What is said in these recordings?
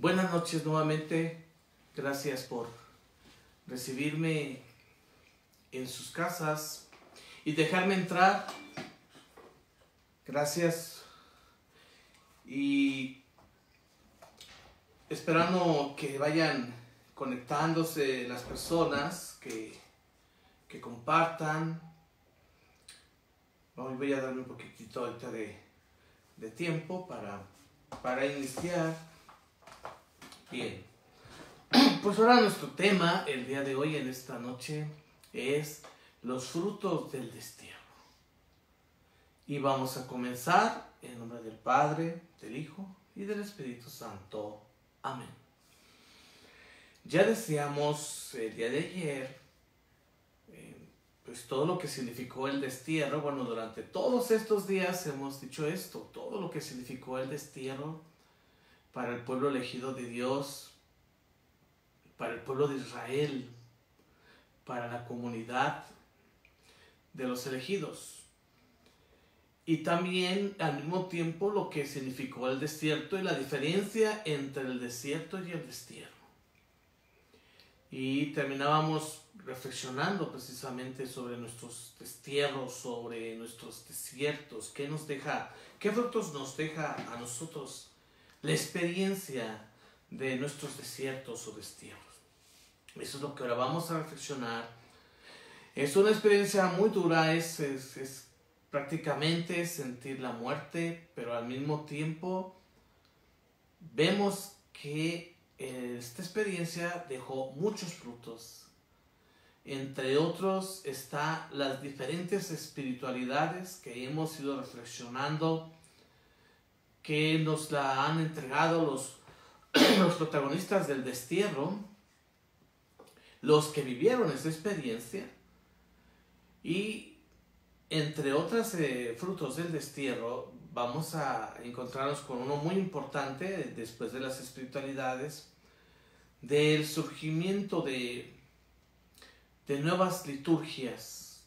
Buenas noches nuevamente. Gracias por recibirme en sus casas y dejarme entrar. Gracias. Y esperando que vayan conectándose las personas, que compartan. Hoy voy a darme un poquitito ahorita de tiempo para iniciar. Bien, pues ahora nuestro tema el día de hoy, en esta noche, es los frutos del destierro. Y vamos a comenzar en nombre del Padre, del Hijo y del Espíritu Santo. Amén. Ya decíamos el día de ayer, pues todo lo que significó el destierro. Bueno, durante todos estos días hemos dicho esto, todo lo que significó el destierro para el pueblo elegido de Dios, para el pueblo de Israel, para la comunidad de los elegidos. Y también al mismo tiempo lo que significó el desierto y la diferencia entre el desierto y el destierro. Y terminábamos reflexionando precisamente sobre nuestros destierros, sobre nuestros desiertos, qué frutos nos deja a nosotros la experiencia de nuestros desiertos o destierros. Eso es lo que ahora vamos a reflexionar. Es una experiencia muy dura, es prácticamente sentir la muerte, pero al mismo tiempo vemos que esta experiencia dejó muchos frutos. Entre otros está las diferentes espiritualidades que hemos ido reflexionando, que nos la han entregado los protagonistas del destierro, los que vivieron esa experiencia. Y entre otros frutos del destierro vamos a encontrarnos con uno muy importante después de las espiritualidades, del surgimiento de nuevas liturgias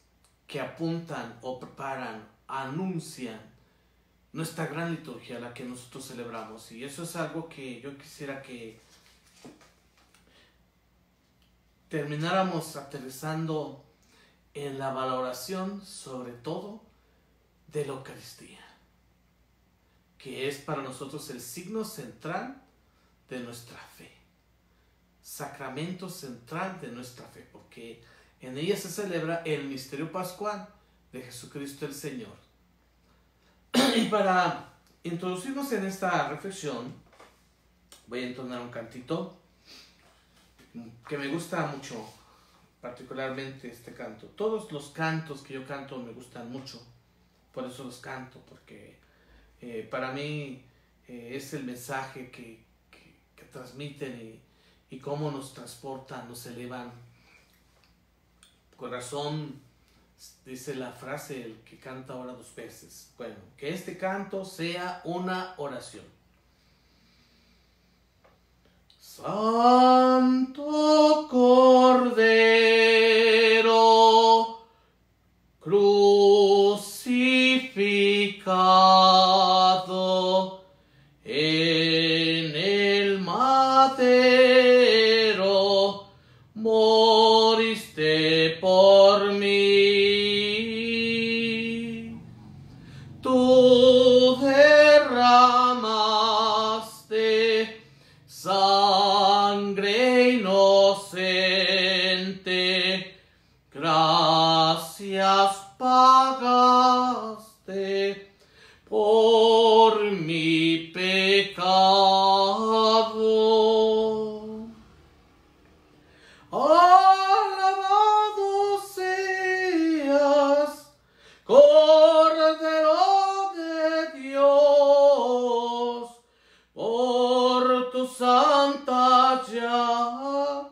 que apuntan o preparan, anuncian nuestra gran liturgia, la que nosotros celebramos. Y eso es algo que yo quisiera que termináramos aterrizando en la valoración, sobre todo de la Eucaristía, que es para nosotros el signo central de nuestra fe, sacramento central de nuestra fe, porque en ella se celebra el misterio pascual de Jesucristo el Señor. Y para introducirnos en esta reflexión, voy a entonar un cantito que me gusta mucho, particularmente este canto. Todos los cantos que yo canto me gustan mucho, por eso los canto, porque para mí es el mensaje que transmiten y cómo nos transportan, nos elevan. Corazón, dice la frase, el que canta ora dos veces. Bueno, que este canto sea una oración. Santo Cordero crucificado en el madero, moriste por mí. Tú derramaste sangre inocente, gracias pagaste por mi pecado. Alabado seas, Cordero de Dios, por tus santas llagas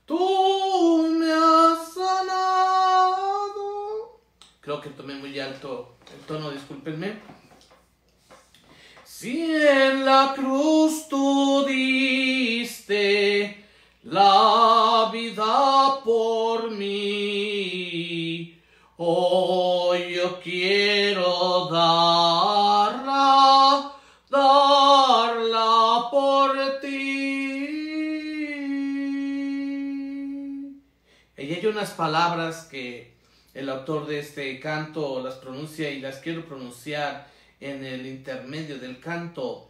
tú me has sanado. Creo que tomé muy alto el tono, discúlpenme. Si en la cruz tú diste la vida por mí, hoy yo quiero darla por Y hay unas palabras que el autor de este canto las pronuncia y las quiero pronunciar en el intermedio del canto.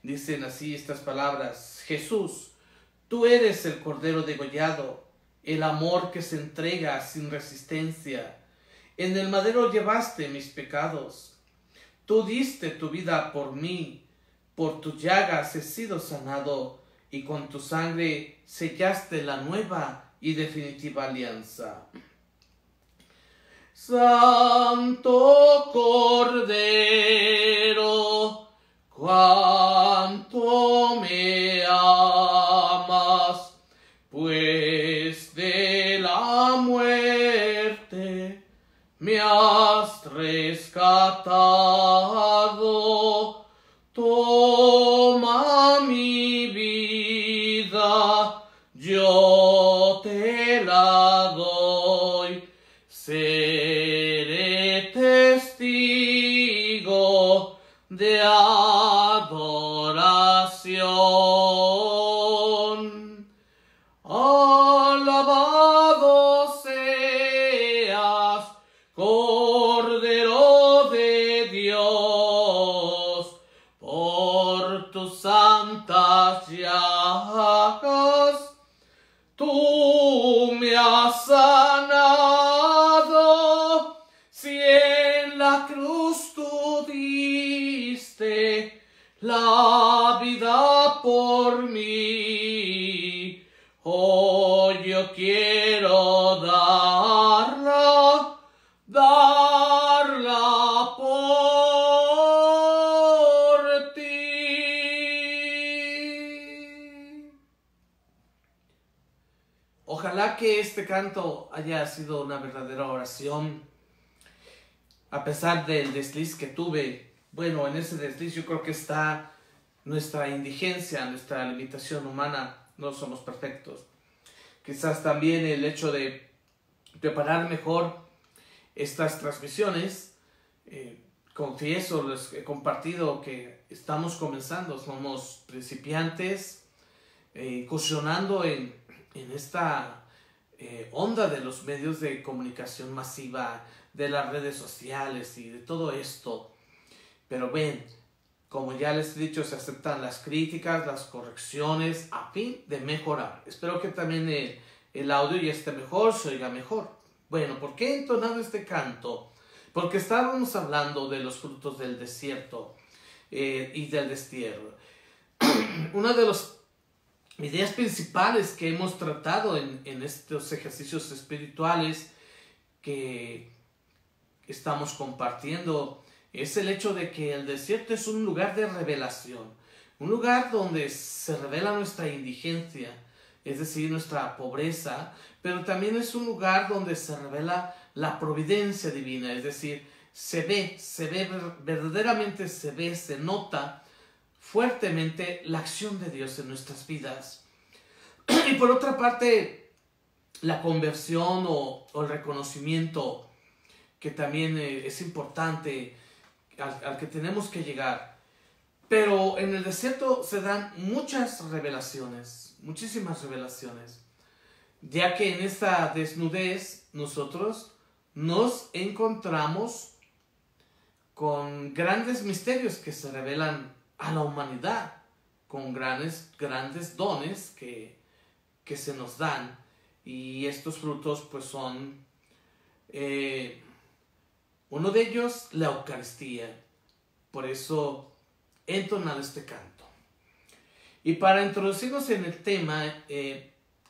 Dicen así estas palabras: Jesús, tú eres el Cordero degollado, el amor que se entrega sin resistencia. En el madero llevaste mis pecados. Tú diste tu vida por mí, por tus llagas he sido sanado, y con tu sangre sellaste la nueva y definitiva alianza. Santo Cordero, cuánto me amas, pues de la muerte me has rescatado. Toma mi vida, yo te la doy. Seré testigo de adoración. Alabado seas, Cordero de Dios, por tus santas llagas tú me has sanado. Si en la cruz tú diste la vida por mí, hoy yo quiero darla por ti. Ojalá que este canto haya sido una verdadera oración, a pesar del desliz que tuve. Bueno, en ese desliz yo creo que está nuestra indigencia, nuestra limitación humana. No somos perfectos. Quizás también el hecho de preparar mejor estas transmisiones. Confieso, les he compartido que estamos comenzando, somos principiantes, incursionando en esta onda de los medios de comunicación masiva, de las redes sociales y de todo esto. Pero ven, como ya les he dicho, se aceptan las críticas, las correcciones a fin de mejorar. Espero que también el audio ya esté mejor, se oiga mejor. Bueno, ¿por qué he entonado este canto? Porque estábamos hablando de los frutos del desierto y del destierro. Una de las ideas principales que hemos tratado en estos ejercicios espirituales que estamos compartiendo es el hecho de que el desierto es un lugar de revelación, un lugar donde se revela nuestra indigencia, es decir, nuestra pobreza, pero también es un lugar donde se revela la providencia divina, es decir, verdaderamente se nota fuertemente la acción de Dios en nuestras vidas. Y por otra parte, la conversión o el reconocimiento, que también es importante, al que tenemos que llegar. Pero en el desierto se dan muchas revelaciones, muchísimas revelaciones, ya que en esta desnudez nosotros nos encontramos con grandes misterios que se revelan a la humanidad, con grandes dones que se nos dan, y estos frutos pues son uno de ellos, la Eucaristía. Por eso he entonado este canto. Y para introducirnos en el tema,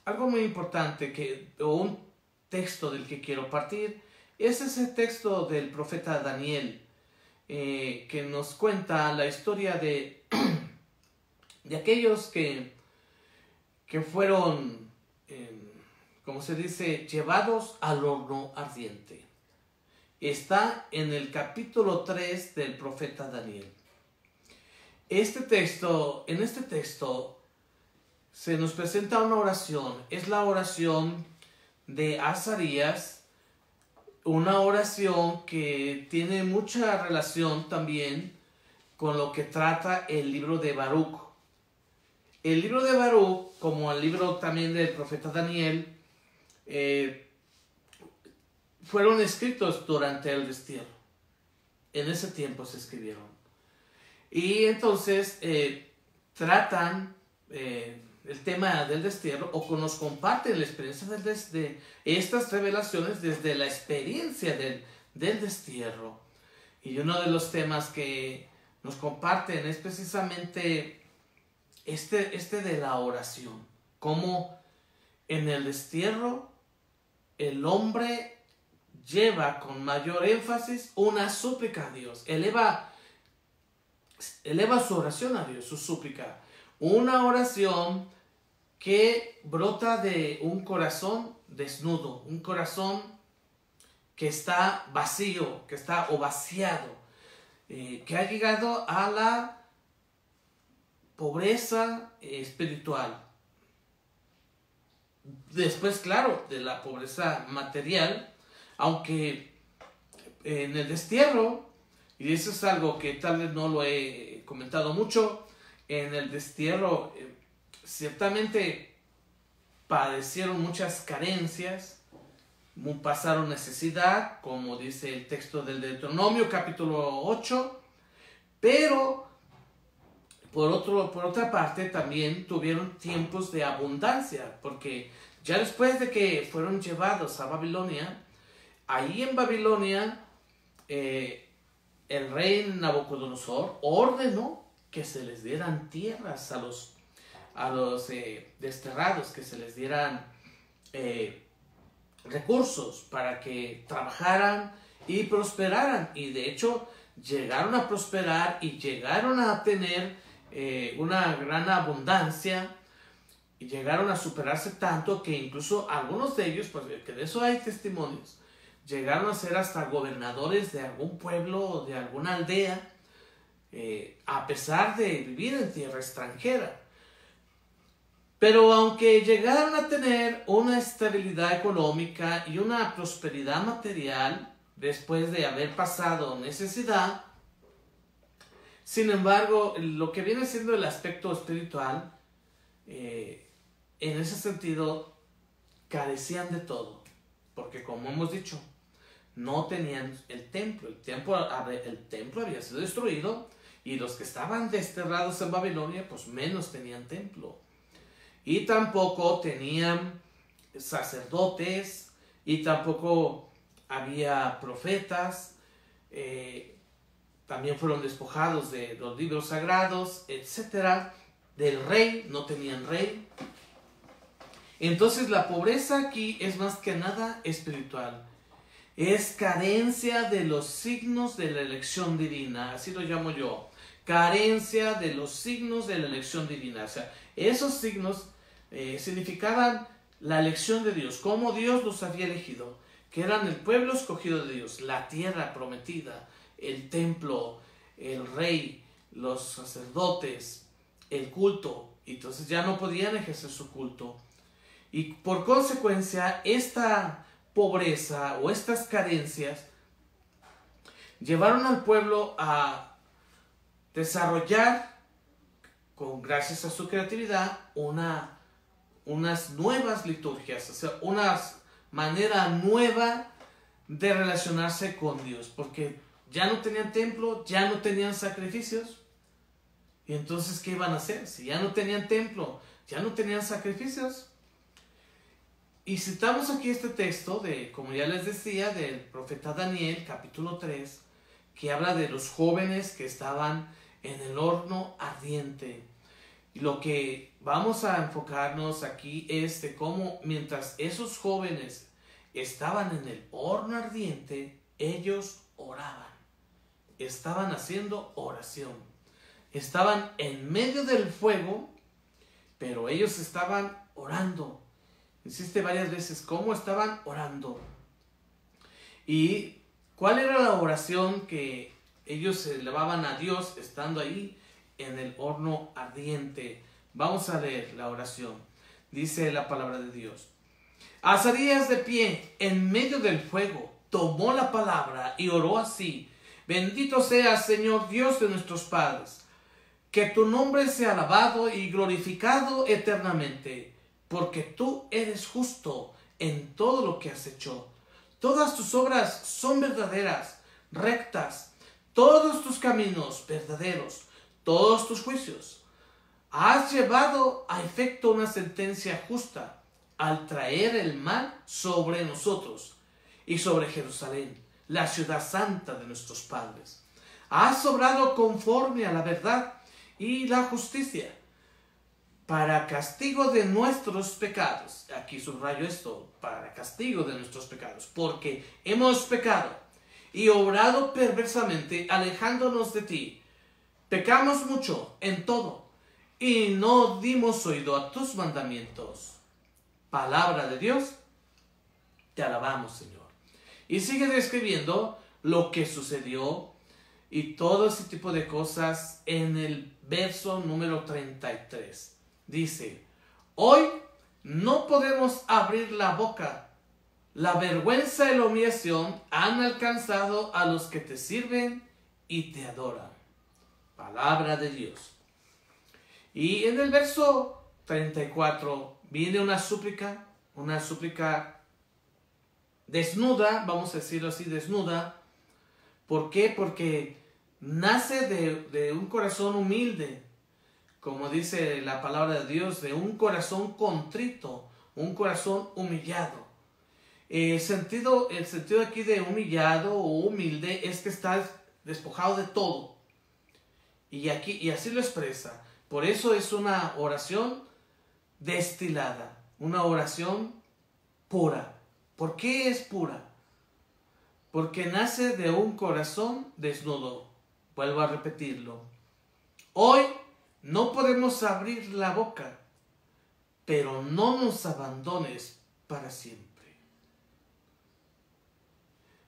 algo muy importante, o un texto del que quiero partir, es ese texto del profeta Daniel, que nos cuenta la historia de aquellos que fueron, como se dice, llevados al horno ardiente. Está en el capítulo 3 del profeta Daniel. En este texto se nos presenta una oración. Es la oración de Azarías, una oración que tiene mucha relación también con lo que trata el libro de Baruch. El libro de Baruch, como el libro también del profeta Daniel, fueron escritos durante el destierro. En ese tiempo se escribieron. Y entonces tratan el tema del destierro, o nos comparten la experiencia de estas revelaciones desde la experiencia del destierro. Y uno de los temas que nos comparten es precisamente este de la oración. Cómo en el destierro el hombre lleva con mayor énfasis una súplica a Dios. Eleva su oración a Dios, su súplica. Una oración que brota de un corazón desnudo, un corazón que está vacío, que está vaciado, que ha llegado a la pobreza espiritual. Después, claro, de la pobreza material, aunque en el destierro, y eso es algo que tal vez no lo he comentado mucho, en el destierro ciertamente padecieron muchas carencias, pasaron necesidad, como dice el texto del Deuteronomio capítulo 8, pero por otra parte también tuvieron tiempos de abundancia, porque ya después de que fueron llevados a Babilonia, ahí en Babilonia el rey Nabucodonosor ordenó que se les dieran tierras a los desterrados, que se les dieran recursos para que trabajaran y prosperaran. Y de hecho llegaron a prosperar y llegaron a tener una gran abundancia, y llegaron a superarse tanto que incluso algunos de ellos, pues que de eso hay testimonios, llegaron a ser hasta gobernadores de algún pueblo o de alguna aldea, a pesar de vivir en tierra extranjera. Pero aunque llegaron a tener una estabilidad económica y una prosperidad material después de haber pasado necesidad, sin embargo, lo que viene siendo el aspecto espiritual, en ese sentido, carecían de todo, porque como hemos dicho, no tenían el templo. El templo había sido destruido, y los que estaban desterrados en Babilonia, pues menos tenían templo. Y tampoco tenían sacerdotes, y tampoco había profetas. También fueron despojados de los libros sagrados, etc. Del rey, no tenían rey. Entonces la pobreza aquí es más que nada espiritual. Es carencia de los signos de la elección divina, así lo llamo yo. Carencia de los signos de la elección divina. O sea, esos signos significaban la elección de Dios, cómo Dios los había elegido, que eran el pueblo escogido de Dios, la tierra prometida, el templo, el rey, los sacerdotes, el culto. Entonces ya no podían ejercer su culto. Y por consecuencia, esta pobreza o estas carencias llevaron al pueblo a desarrollar, gracias a su creatividad, unas nuevas liturgias, o sea, una manera nueva de relacionarse con Dios, porque ya no tenían templo, ya no tenían sacrificios. Y entonces, ¿qué iban a hacer? Si ya no tenían templo, ya no tenían sacrificios. Y citamos aquí este texto, como ya les decía, del profeta Daniel, capítulo 3, que habla de los jóvenes que estaban en el horno ardiente. Y lo que vamos a enfocarnos aquí es de cómo, mientras esos jóvenes estaban en el horno ardiente, ellos oraban. Estaban haciendo oración. Estaban en medio del fuego, pero ellos estaban orando. Insiste varias veces cómo estaban orando. ¿Y cuál era la oración que ellos elevaban a Dios estando ahí en el horno ardiente? Vamos a leer la oración. Dice la palabra de Dios. Azarías, de pie en medio del fuego, tomó la palabra y oró así: bendito seas, Señor Dios de nuestros padres, que tu nombre sea alabado y glorificado eternamente, porque tú eres justo en todo lo que has hecho. Todas tus obras son verdaderas, rectas, todos tus caminos verdaderos, todos tus juicios. Has llevado a efecto una sentencia justa al traer el mal sobre nosotros y sobre Jerusalén, la ciudad santa de nuestros padres. Has obrado conforme a la verdad y la justicia, para castigo de nuestros pecados. Aquí subrayo esto, para castigo de nuestros pecados, porque hemos pecado y obrado perversamente, alejándonos de ti. Pecamos mucho en todo y no dimos oído a tus mandamientos. Palabra de Dios, te alabamos, Señor. Y sigue describiendo lo que sucedió y todo ese tipo de cosas en el verso número 33. Dice, hoy no podemos abrir la boca. La vergüenza y la humillación han alcanzado a los que te sirven y te adoran. Palabra de Dios. Y en el verso 34 viene una súplica desnuda, vamos a decirlo así, desnuda. ¿Por qué? Porque nace de un corazón humilde, como dice la palabra de Dios, de un corazón contrito, un corazón humillado. El sentido aquí de humillado o humilde es que estás despojado de todo. Y así lo expresa. Por eso es una oración destilada, una oración pura. ¿Por qué es pura? Porque nace de un corazón desnudo. Vuelvo a repetirlo. Hoy no podemos abrir la boca, pero no nos abandones para siempre.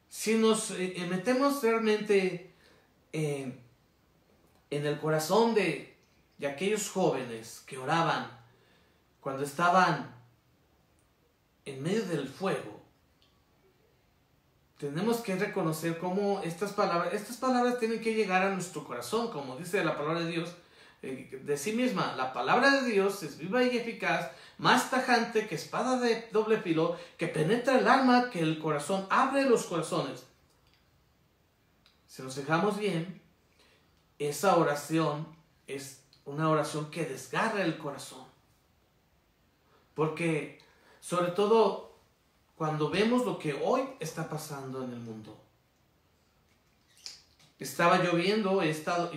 Si nos metemos realmente en el corazón de aquellos jóvenes que oraban cuando estaban en medio del fuego, tenemos que reconocer cómo estas palabras tienen que llegar a nuestro corazón, como dice la palabra de Dios, de sí misma. La palabra de Dios es viva y eficaz, más tajante que espada de doble filo, que penetra el alma, que el corazón, abre los corazones. Si nos fijamos bien, esa oración es una oración que desgarra el corazón. Porque, sobre todo, cuando vemos lo que hoy está pasando en el mundo. Estaba lloviendo, y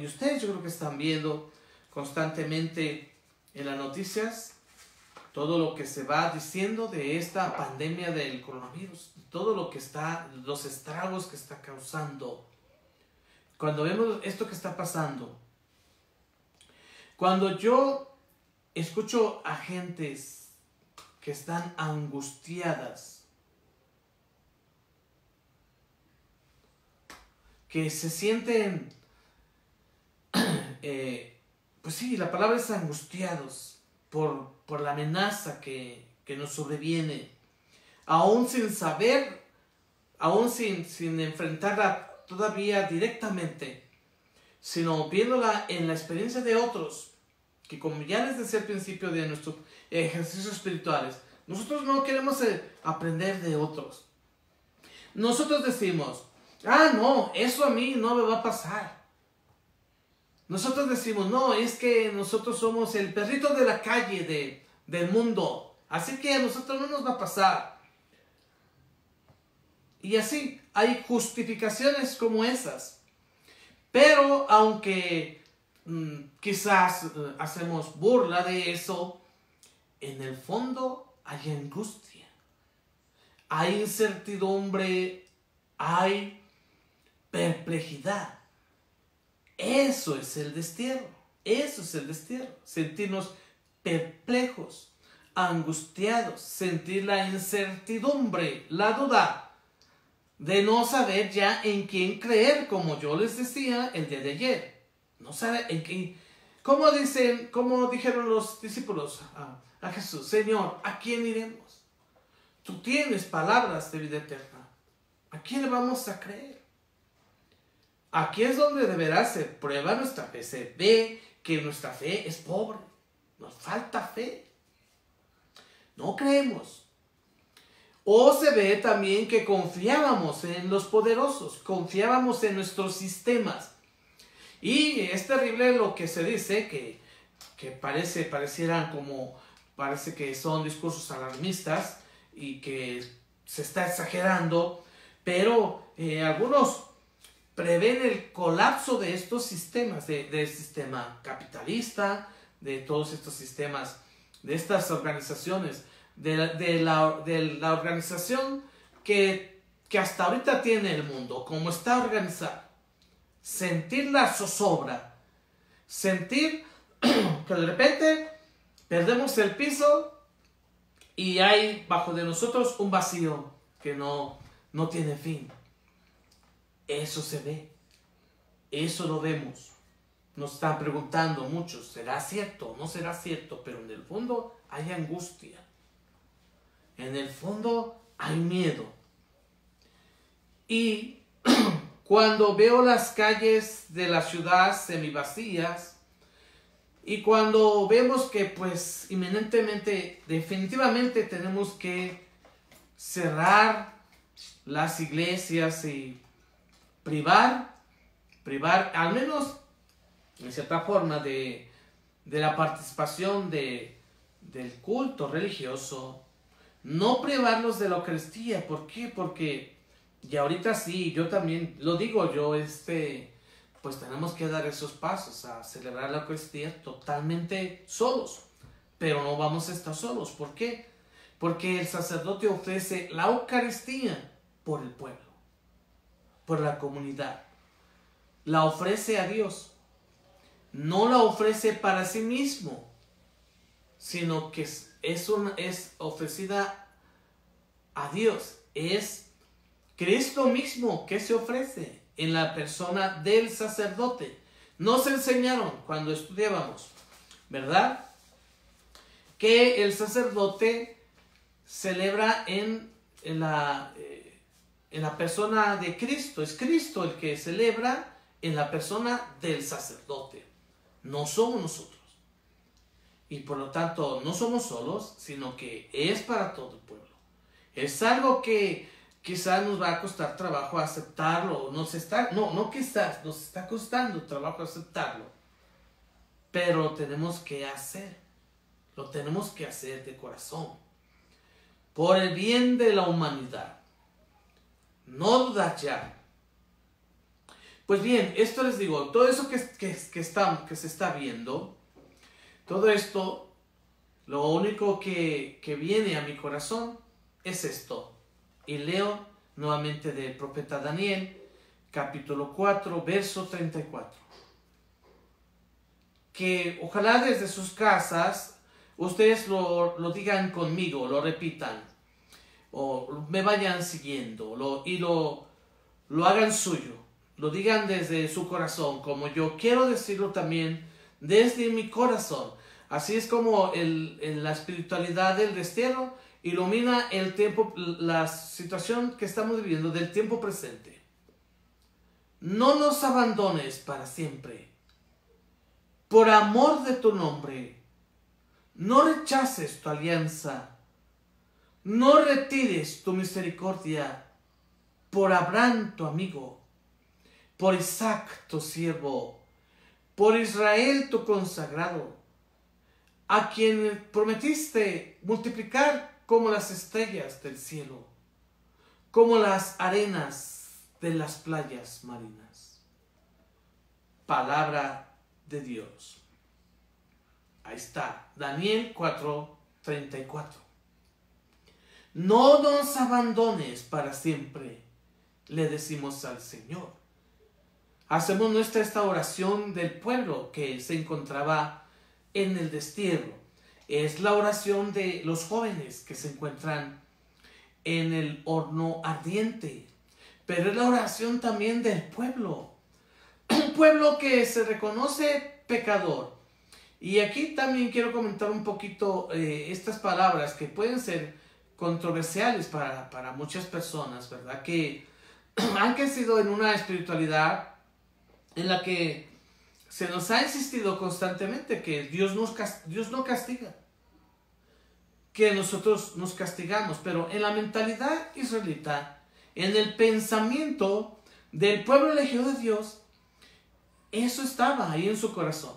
ustedes yo creo que están viendo constantemente en las noticias todo lo que se va diciendo de esta pandemia del coronavirus, todo lo que los estragos que está causando. Cuando vemos esto que está pasando, cuando yo escucho a gentes que están angustiadas, que se sienten, pues sí, la palabra es angustiados por la amenaza que nos sobreviene, aún sin saber, aún sin enfrentarla todavía directamente, sino viéndola en la experiencia de otros, que como ya les decía al principio de nuestros ejercicios espirituales, nosotros no queremos aprender de otros. Nosotros decimos, no, eso a mí no me va a pasar. Nosotros decimos, no, es que nosotros somos el perrito de la calle del mundo, así que a nosotros no nos va a pasar. Y así, hay justificaciones como esas. Pero aunque quizás hacemos burla de eso, en el fondo hay angustia, hay incertidumbre, hay perplejidad. Eso es el destierro. Sentirnos perplejos, angustiados, sentir la incertidumbre, la duda de no saber ya en quién creer, como yo les decía el día de ayer. No saber en quién. ¿Cómo dijeron los discípulos a Jesús? Señor, ¿a quién iremos? Tú tienes palabras de vida eterna. ¿A quién le vamos a creer? Aquí es donde deberá ser prueba nuestra fe. Se ve que nuestra fe es pobre. Nos falta fe. No creemos. O se ve también que confiábamos en los poderosos, confiábamos en nuestros sistemas. Y es terrible lo que se dice, que parece que son discursos alarmistas y que se está exagerando, pero algunos prevén el colapso de estos sistemas, del sistema capitalista, de todos estos sistemas, de estas organizaciones, de la organización que hasta ahorita tiene el mundo, como está organizado. Sentir la zozobra, sentir que de repente perdemos el piso y hay bajo de nosotros un vacío que no tiene fin. Eso se ve, eso lo vemos. Nos están preguntando muchos, ¿será cierto? ¿No será cierto? Pero en el fondo hay angustia. En el fondo hay miedo. Y cuando veo las calles de la ciudad semivacías, y cuando vemos que pues inminentemente, definitivamente tenemos que cerrar las iglesias y privar al menos en cierta forma de la participación del culto religioso, no privarlos de la Eucaristía. ¿Por qué? Porque, y ahorita sí, yo también lo digo, pues tenemos que dar esos pasos a celebrar la Eucaristía totalmente solos, pero no vamos a estar solos. ¿Por qué? Porque el sacerdote ofrece la Eucaristía por el pueblo, por la comunidad. La ofrece a Dios. No la ofrece para sí mismo, sino que es ofrecida a Dios. Es Cristo mismo que se ofrece en la persona del sacerdote. Nos enseñaron cuando estudiábamos, ¿verdad?, que el sacerdote celebra en la persona de Cristo. Es Cristo el que celebra en la persona del sacerdote. No somos nosotros. Y por lo tanto no somos solos, sino que es para todo el pueblo. Es algo que quizás nos va a costar trabajo aceptarlo. Nos está costando trabajo aceptarlo. Pero lo tenemos que hacer. Lo tenemos que hacer de corazón. Por el bien de la humanidad. No dudar ya. Pues bien, esto les digo, todo eso que se está viendo, todo esto, lo único que viene a mi corazón es esto. Y leo nuevamente del profeta Daniel, capítulo 4, verso 34. Que ojalá desde sus casas ustedes lo digan conmigo, lo repitan, o me vayan siguiendo, y lo hagan suyo. Lo digan desde su corazón, como yo quiero decirlo también desde mi corazón. Así es como la espiritualidad del destierro ilumina el tiempo, la situación que estamos viviendo del tiempo presente. No nos abandones para siempre. Por amor de tu nombre, no rechaces tu alianza. No retires tu misericordia por Abraham tu amigo, por Isaac tu siervo, por Israel tu consagrado, a quien prometiste multiplicar como las estrellas del cielo, como las arenas de las playas marinas. Palabra de Dios. Ahí está, Daniel 4:34. No nos abandones para siempre, le decimos al Señor. Hacemos esta oración del pueblo que se encontraba en el destierro. Es la oración de los jóvenes que se encuentran en el horno ardiente. Pero es la oración también del pueblo. Un pueblo que se reconoce pecador. Y aquí también quiero comentar un poquito estas palabras que pueden ser controversiales para muchas personas, ¿verdad? Que han crecido en una espiritualidad en la que se nos ha insistido constantemente que Dios no castiga, que nosotros nos castigamos, pero en la mentalidad israelita, en el pensamiento del pueblo elegido de Dios, eso estaba ahí en su corazón.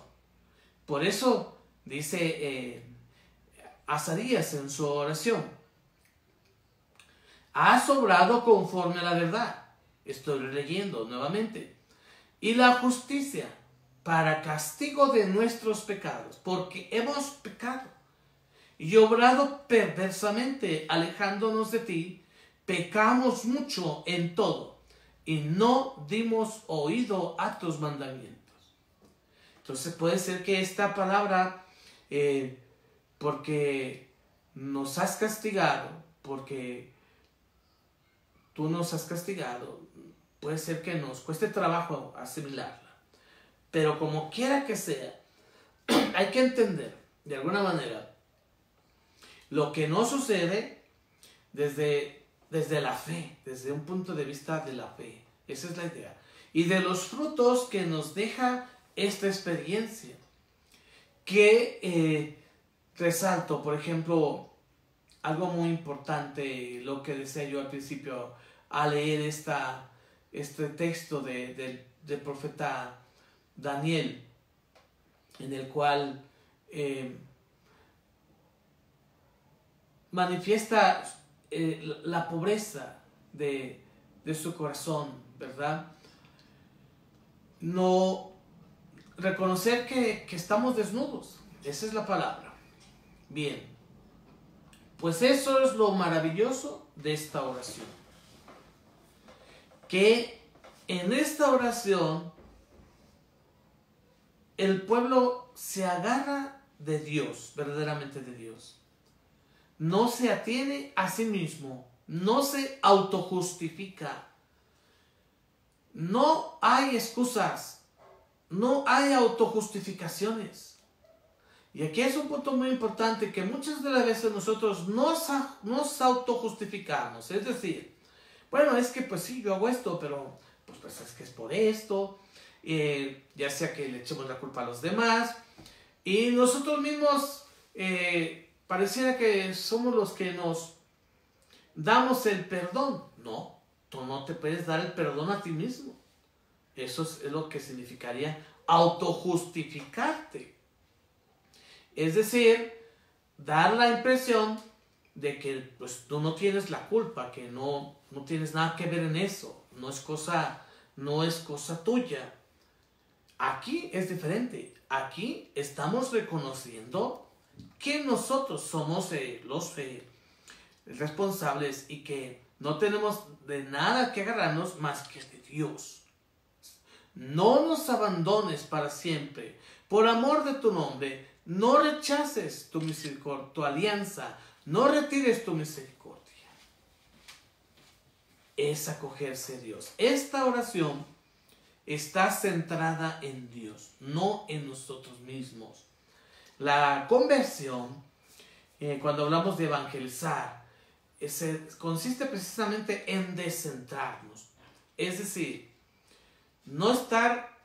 Por eso dice Azarías en su oración: has obrado conforme a la verdad. Estoy leyendo nuevamente. Y la justicia para castigo de nuestros pecados, porque hemos pecado y obrado perversamente, alejándonos de ti, pecamos mucho en todo y no dimos oído a tus mandamientos. Entonces puede ser que esta palabra, porque nos has castigado, porque tú nos has castigado, puede ser que nos cueste trabajo asimilarla. Pero como quiera que sea, hay que entender, de alguna manera, lo que no sucede desde la fe, desde un punto de vista de la fe. Esa es la idea. Y de los frutos que nos deja esta experiencia. Que resalto, por ejemplo, algo muy importante, lo que decía yo al principio, al leer este texto del profeta Daniel, en el cual manifiesta la pobreza de su corazón, ¿verdad? No reconocer que estamos desnudos, esa es la palabra. Bien, pues eso es lo maravilloso de esta oración, que en esta oración el pueblo se agarra de Dios, verdaderamente de Dios. No se atiene a sí mismo, no se autojustifica. No hay excusas, no hay autojustificaciones. Y aquí es un punto muy importante, que muchas de las veces nosotros nos autojustificamos. Es decir, bueno, es que pues sí, yo hago esto, pero pues es que es por esto. Ya sea que le echemos la culpa a los demás. Y nosotros mismos pareciera que somos los que nos damos el perdón. No, tú no te puedes dar el perdón a ti mismo. Eso es lo que significaría autojustificarte. Es decir, dar la impresión de que pues, tú no tienes la culpa, que no tienes nada que ver en eso, no es cosa tuya. Aquí es diferente. Aquí estamos reconociendo que nosotros somos los responsables y que no tenemos de nada que agarrarnos más que de Dios. No nos abandones para siempre. Por amor de tu nombre, no rechaces tu misericordia, tu alianza. No retires tu misericordia. Es acogerse a Dios. Esta oración está centrada en Dios, no en nosotros mismos. La conversión, cuando hablamos de evangelizar, consiste precisamente en descentrarnos. Es decir, no estar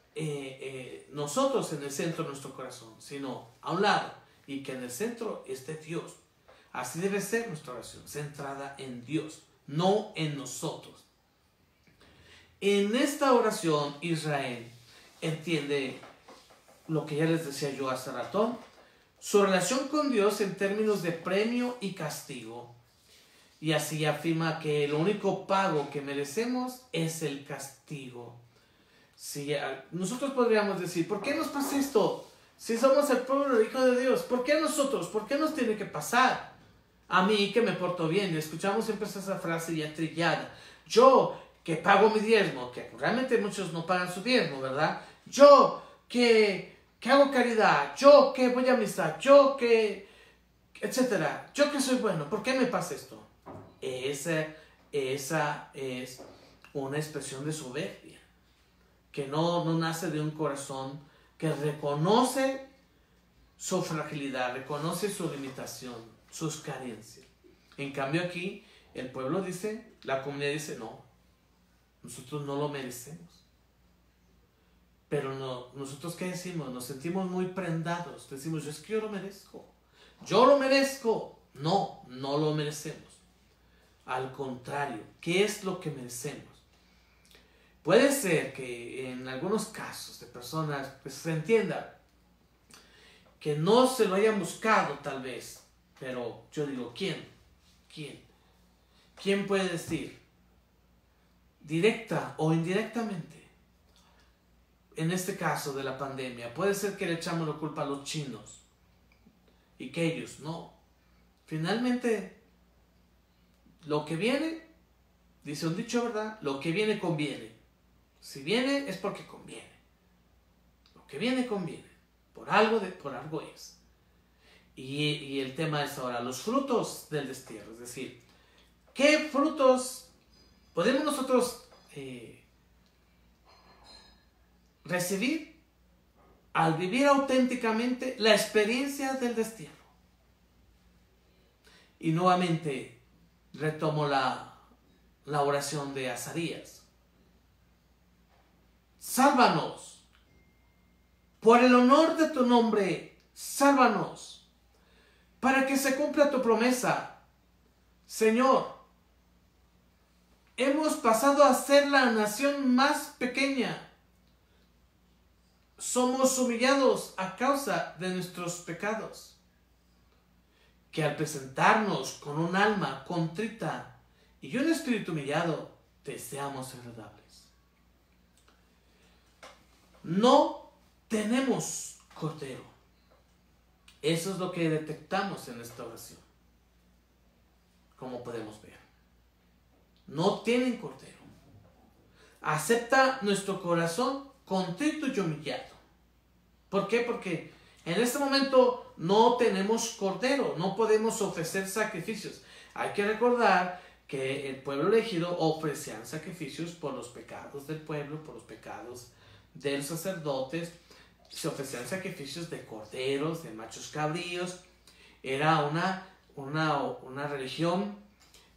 nosotros en el centro de nuestro corazón, sino a un lado, y que en el centro esté Dios. Así debe ser nuestra oración, centrada en Dios, no en nosotros. En esta oración, Israel entiende lo que ya les decía yo hace rato, su relación con Dios en términos de premio y castigo. Y así afirma que el único pago que merecemos es el castigo. Si nosotros podríamos decir, ¿por qué nos pasa esto? Si somos el pueblo hijo de Dios, ¿por qué nosotros? ¿Por qué nos tiene que pasar? A mí que me porto bien. Escuchamos siempre esa frase ya trillada. Yo que pago mi diezmo, que realmente muchos no pagan su diezmo, ¿verdad? Yo que hago caridad, yo que voy a misa, yo que, etcétera, yo que soy bueno, ¿por qué me pasa esto? Esa es una expresión de soberbia, que no nace de un corazón que reconoce su fragilidad, reconoce su limitación, sus carencias. En cambio aquí, el pueblo dice, la comunidad dice, no, nosotros no lo merecemos. Pero no, nosotros ¿qué decimos? Nos sentimos muy prendados. Decimos, es que yo lo merezco. Yo lo merezco. No, no lo merecemos. Al contrario, ¿qué es lo que merecemos? Puede ser que en algunos casos de personas pues, se entienda que no se lo hayan buscado tal vez, pero yo digo, ¿quién? ¿Quién puede decir, directa o indirectamente, en este caso de la pandemia, puede ser que le echamos la culpa a los chinos y que ellos no? Finalmente, lo que viene, dice un dicho, ¿verdad? Lo que viene conviene. Si viene es porque conviene. Lo que viene conviene. Por algo es. Y el tema es ahora los frutos del destierro. Es decir, ¿qué frutos podemos nosotros recibir al vivir auténticamente la experiencia del destierro? Y nuevamente retomo la oración de Azarías. Sálvanos. Por el honor de tu nombre, sálvanos. Para que se cumpla tu promesa. Señor, hemos pasado a ser la nación más pequeña. Somos humillados a causa de nuestros pecados. Que al presentarnos con un alma contrita y un espíritu humillado, te seamos agradables. No tenemos cordero. Eso es lo que detectamos en esta oración. Como podemos ver. No tienen cordero. Acepta nuestro corazón contrito y humillado. ¿Por qué? Porque en este momento no tenemos cordero, no podemos ofrecer sacrificios. Hay que recordar que el pueblo elegido ofrecían sacrificios por los pecados del pueblo, por los pecados de los sacerdotes. Se ofrecían sacrificios de corderos, de machos cabríos. Era una religión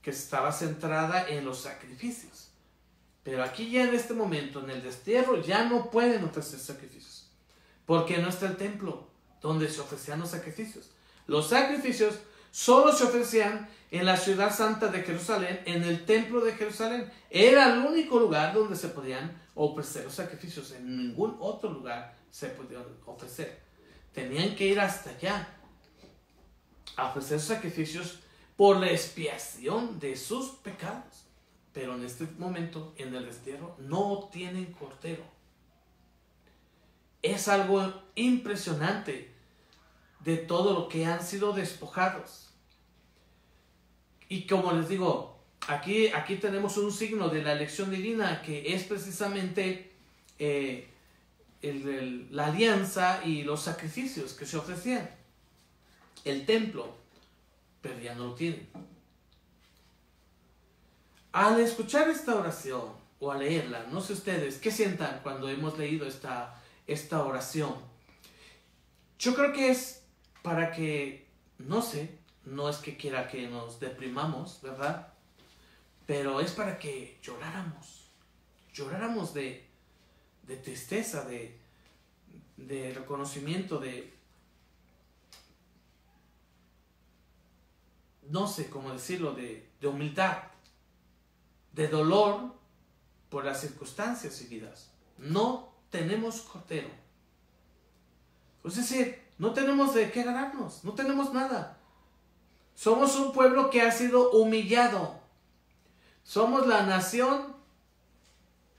que estaba centrada en los sacrificios. Pero aquí ya en este momento, en el destierro, ya no pueden ofrecer sacrificios. Porque no está el templo donde se ofrecían los sacrificios. Los sacrificios solo se ofrecían en la ciudad santa de Jerusalén, en el templo de Jerusalén. Era el único lugar donde se podían ofrecer los sacrificios. En ningún otro lugar se podían ofrecer. Tenían que ir hasta allá a ofrecer sacrificios por la expiación de sus pecados. Pero en este momento, en el destierro, no tienen cordero. Es algo impresionante de todo lo que han sido despojados. Y como les digo, aquí tenemos un signo de la elección divina, que es precisamente la alianza y los sacrificios que se ofrecían. El templo, pero ya no lo tienen. Al escuchar esta oración o al leerla, no sé ustedes, ¿qué sientan cuando hemos leído esta oración? Yo creo que es para que, no sé, no es que quiera que nos deprimamos, ¿verdad? Pero es para que lloráramos de tristeza, de reconocimiento, no sé cómo decirlo, de humildad, de dolor por las circunstancias vividas. No tenemos cordero. Es decir, no tenemos de qué ganarnos, no tenemos nada. Somos un pueblo que ha sido humillado. Somos la nación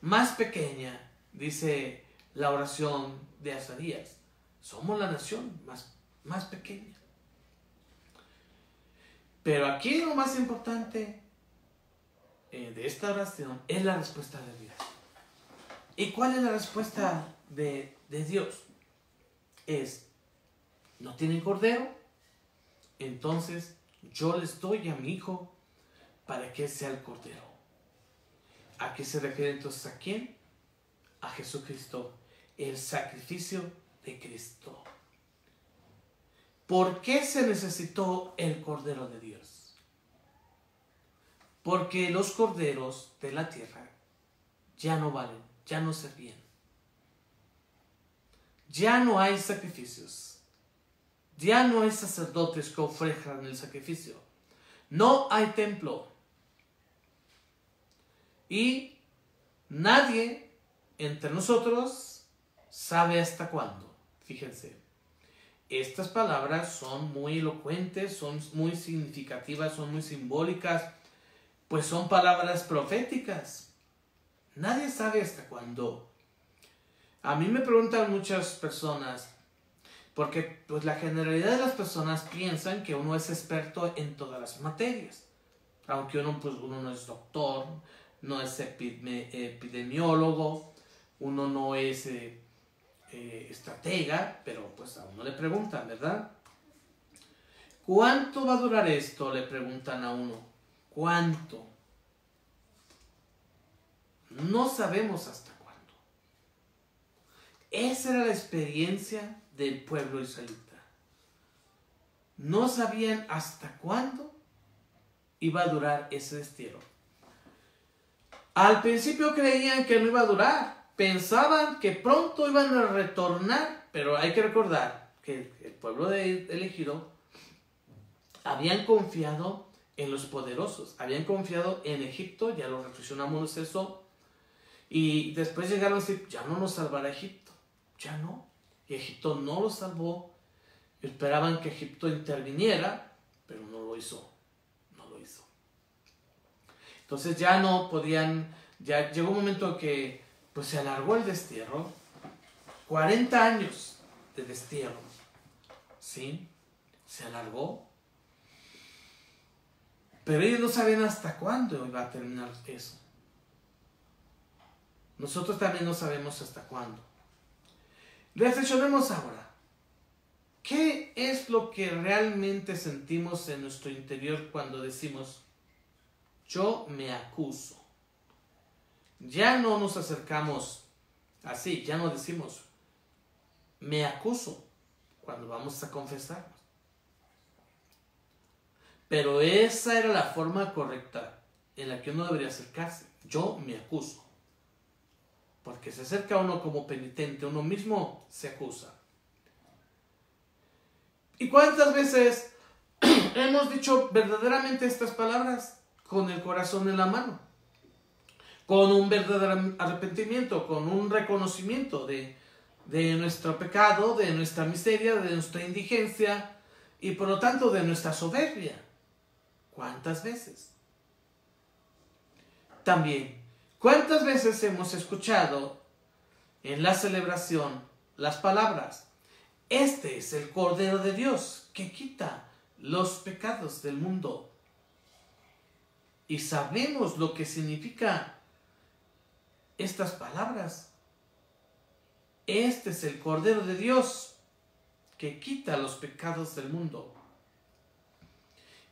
más pequeña, dice la oración de Azarías. Somos la nación más pequeña. Pero aquí lo más importante de esta oración es la respuesta de Dios. ¿Y cuál es la respuesta de Dios? ¿No tienen cordero? Entonces yo les doy a mi hijo para que sea el cordero. ¿A qué se refiere entonces a quién? A Jesucristo, el sacrificio de Cristo. ¿Por qué se necesitó el cordero de Dios? Porque los corderos de la tierra ya no valen, ya no servían. Ya no hay sacrificios. Ya no hay sacerdotes que ofrezcan el sacrificio. No hay templo. Y nadie entre nosotros sabe hasta cuándo. Fíjense, estas palabras son muy elocuentes, son muy significativas, son muy simbólicas, pues son palabras proféticas. Nadie sabe hasta cuándo. A mí me preguntan muchas personas, porque pues la generalidad de las personas piensan que uno es experto en todas las materias, aunque uno no es doctor, no es epidemiólogo, uno no es estratega, pero pues a uno le preguntan, ¿verdad? ¿Cuánto va a durar esto? Le preguntan a uno. ¿Cuánto? No sabemos hasta cuándo. Esa era la experiencia del pueblo israelita. No sabían hasta cuándo iba a durar ese destierro. Al principio creían que no iba a durar. Pensaban que pronto iban a retornar. Pero hay que recordar que el pueblo elegido habían confiado en los poderosos. Habían confiado en Egipto. Ya lo reflexionamos eso. Y después llegaron a decir, ya no nos salvará Egipto. Ya no. Y Egipto no lo salvó. Esperaban que Egipto interviniera, pero no lo hizo. No lo hizo. Entonces ya no podían, ya llegó un momento que pues se alargó el destierro. 40 años de destierro. ¿Sí? Se alargó. Pero ellos no sabían hasta cuándo iba a terminar eso. Nosotros también no sabemos hasta cuándo. Reflexionemos ahora. ¿Qué es lo que realmente sentimos en nuestro interior cuando decimos, yo me acuso? Ya no nos acercamos así, ya no decimos, me acuso, cuando vamos a confesarnos. Pero esa era la forma correcta en la que uno debería acercarse. Yo me acuso. Porque se acerca uno como penitente, uno mismo se acusa. ¿Y cuántas veces hemos dicho verdaderamente estas palabras? Con el corazón en la mano. Con un verdadero arrepentimiento, con un reconocimiento de nuestro pecado, de nuestra miseria, de nuestra indigencia y por lo tanto de nuestra soberbia. ¿Cuántas veces? También, ¿cuántas veces hemos escuchado en la celebración las palabras, este es el Cordero de Dios que quita los pecados del mundo? Y sabemos lo que significa estas palabras. Este es el Cordero de Dios que quita los pecados del mundo.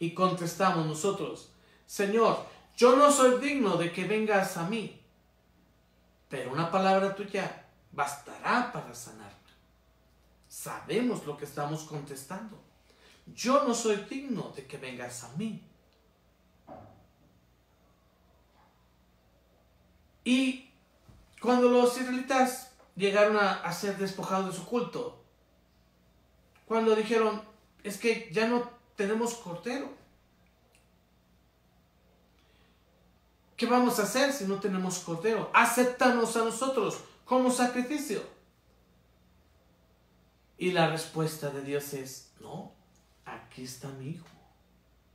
Y contestamos nosotros, Señor, yo no soy digno de que vengas a mí, pero una palabra tuya bastará para sanarme. Sabemos lo que estamos contestando. Yo no soy digno de que vengas a mí. Y cuando los israelitas llegaron a ser despojados de su culto, cuando dijeron, es que ya no tenemos cordero, ¿qué vamos a hacer si no tenemos cordero? Acéptanos a nosotros como sacrificio. Y la respuesta de Dios es, no, aquí está mi hijo.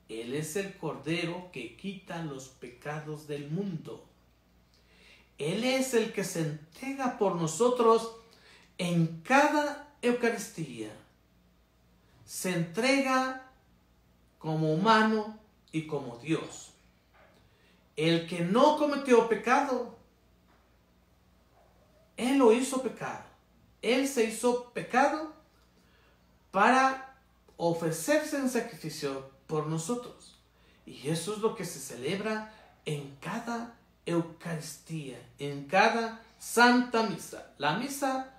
Él es el cordero que quita los pecados del mundo. Él es el que se entrega por nosotros en cada Eucaristía. Se entrega como humano y como Dios. El que no cometió pecado, Él lo hizo pecado. Él se hizo pecado para ofrecerse en sacrificio por nosotros. Y eso es lo que se celebra en cada Eucaristía, en cada Santa Misa. La misa,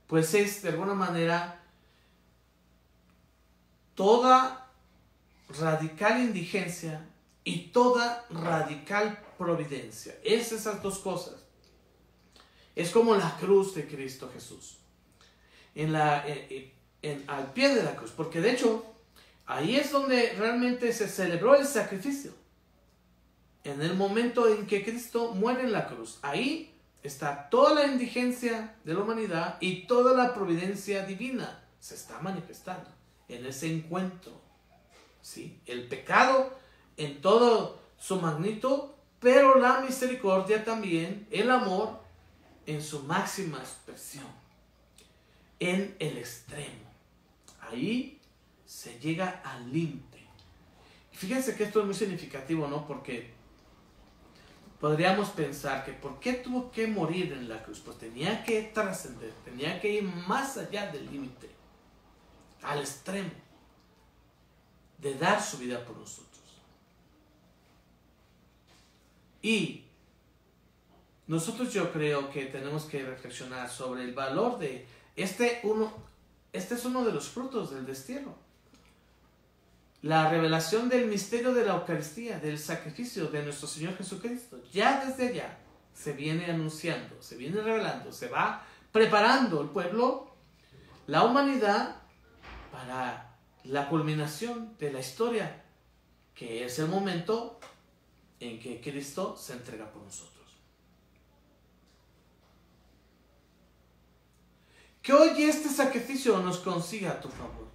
pues es de alguna manera toda radical indigencia y toda radical providencia. Es esas dos cosas. Es como la cruz de Cristo Jesús. al pie de la cruz, porque de hecho ahí es donde realmente se celebró el sacrificio. En el momento en que Cristo muere en la cruz, ahí está toda la indigencia de la humanidad y toda la providencia divina se está manifestando en ese encuentro. ¿Sí? El pecado en todo su magnitud, pero la misericordia también, el amor en su máxima expresión, en el extremo. Ahí se llega al límite. Y fíjense que esto es muy significativo, ¿no? Porque podríamos pensar que ¿por qué tuvo que morir en la cruz? Pues tenía que trascender, tenía que ir más allá del límite, al extremo, de dar su vida por nosotros. Y nosotros yo creo que tenemos que reflexionar sobre el valor de este es uno de los frutos del destierro. La revelación del misterio de la Eucaristía, del sacrificio de nuestro Señor Jesucristo. Ya desde allá se viene anunciando, se viene revelando, se va preparando el pueblo, la humanidad, para la culminación de la historia, que es el momento en que Cristo se entrega por nosotros. Que hoy este sacrificio nos consiga a tu favor.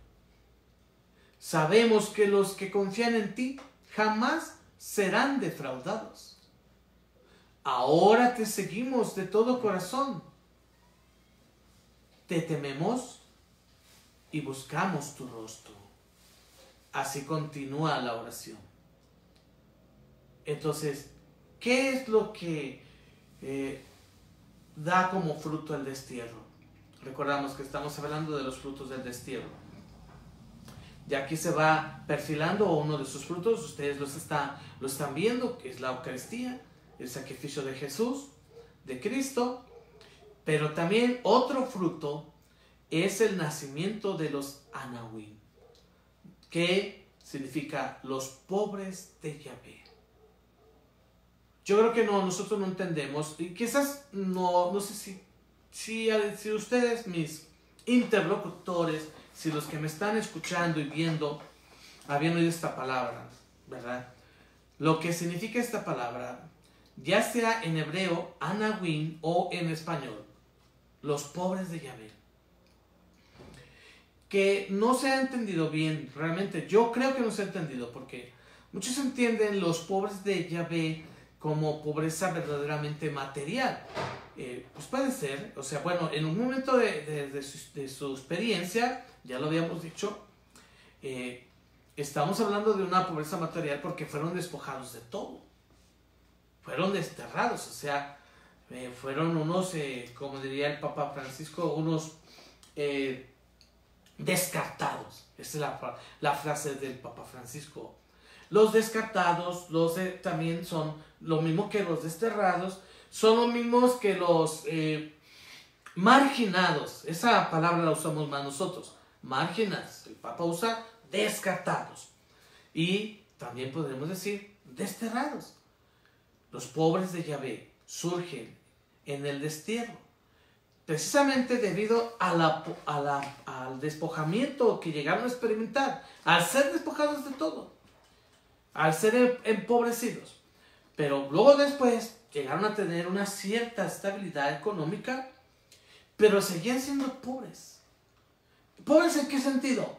Sabemos que los que confían en ti jamás serán defraudados. Ahora te seguimos de todo corazón. Te tememos y buscamos tu rostro. Así continúa la oración. Entonces, ¿qué es lo que da como fruto el destierro? Recordamos que estamos hablando de los frutos del destierro. Y aquí se va perfilando uno de sus frutos. Ustedes lo están viendo, que es la Eucaristía, el sacrificio de Jesús, de Cristo. Pero también otro fruto es el nacimiento de los Anahuim, que significa los pobres de Yahvé. Yo creo que nosotros no entendemos, y quizás no sé si ustedes, mis interlocutores, si los que me están escuchando y viendo, habían oído esta palabra, ¿verdad? Lo que significa esta palabra, ya sea en hebreo, Anahuim, o en español, los pobres de Yahvé. Que no se ha entendido bien, realmente, yo creo que no se ha entendido, porque muchos entienden los pobres de Yahvé como pobreza verdaderamente material. Pues puede ser, o sea, bueno, en un momento de su experiencia, ya lo habíamos dicho, estamos hablando de una pobreza material porque fueron despojados de todo, fueron desterrados, o sea, fueron unos, como diría el Papa Francisco, unos descartados. Esa es la frase del Papa Francisco. Los descartados, también son lo mismo que los desterrados, son los mismos que los marginados. Esa palabra la usamos más nosotros, marginados. El Papa usa descartados. Y también podemos decir desterrados. Los pobres de Yahvé surgen en el destierro, precisamente debido al despojamiento que llegaron a experimentar, al ser despojados de todo, al ser empobrecidos. Pero luego después llegaron a tener una cierta estabilidad económica, pero seguían siendo pobres. ¿Pobres en qué sentido?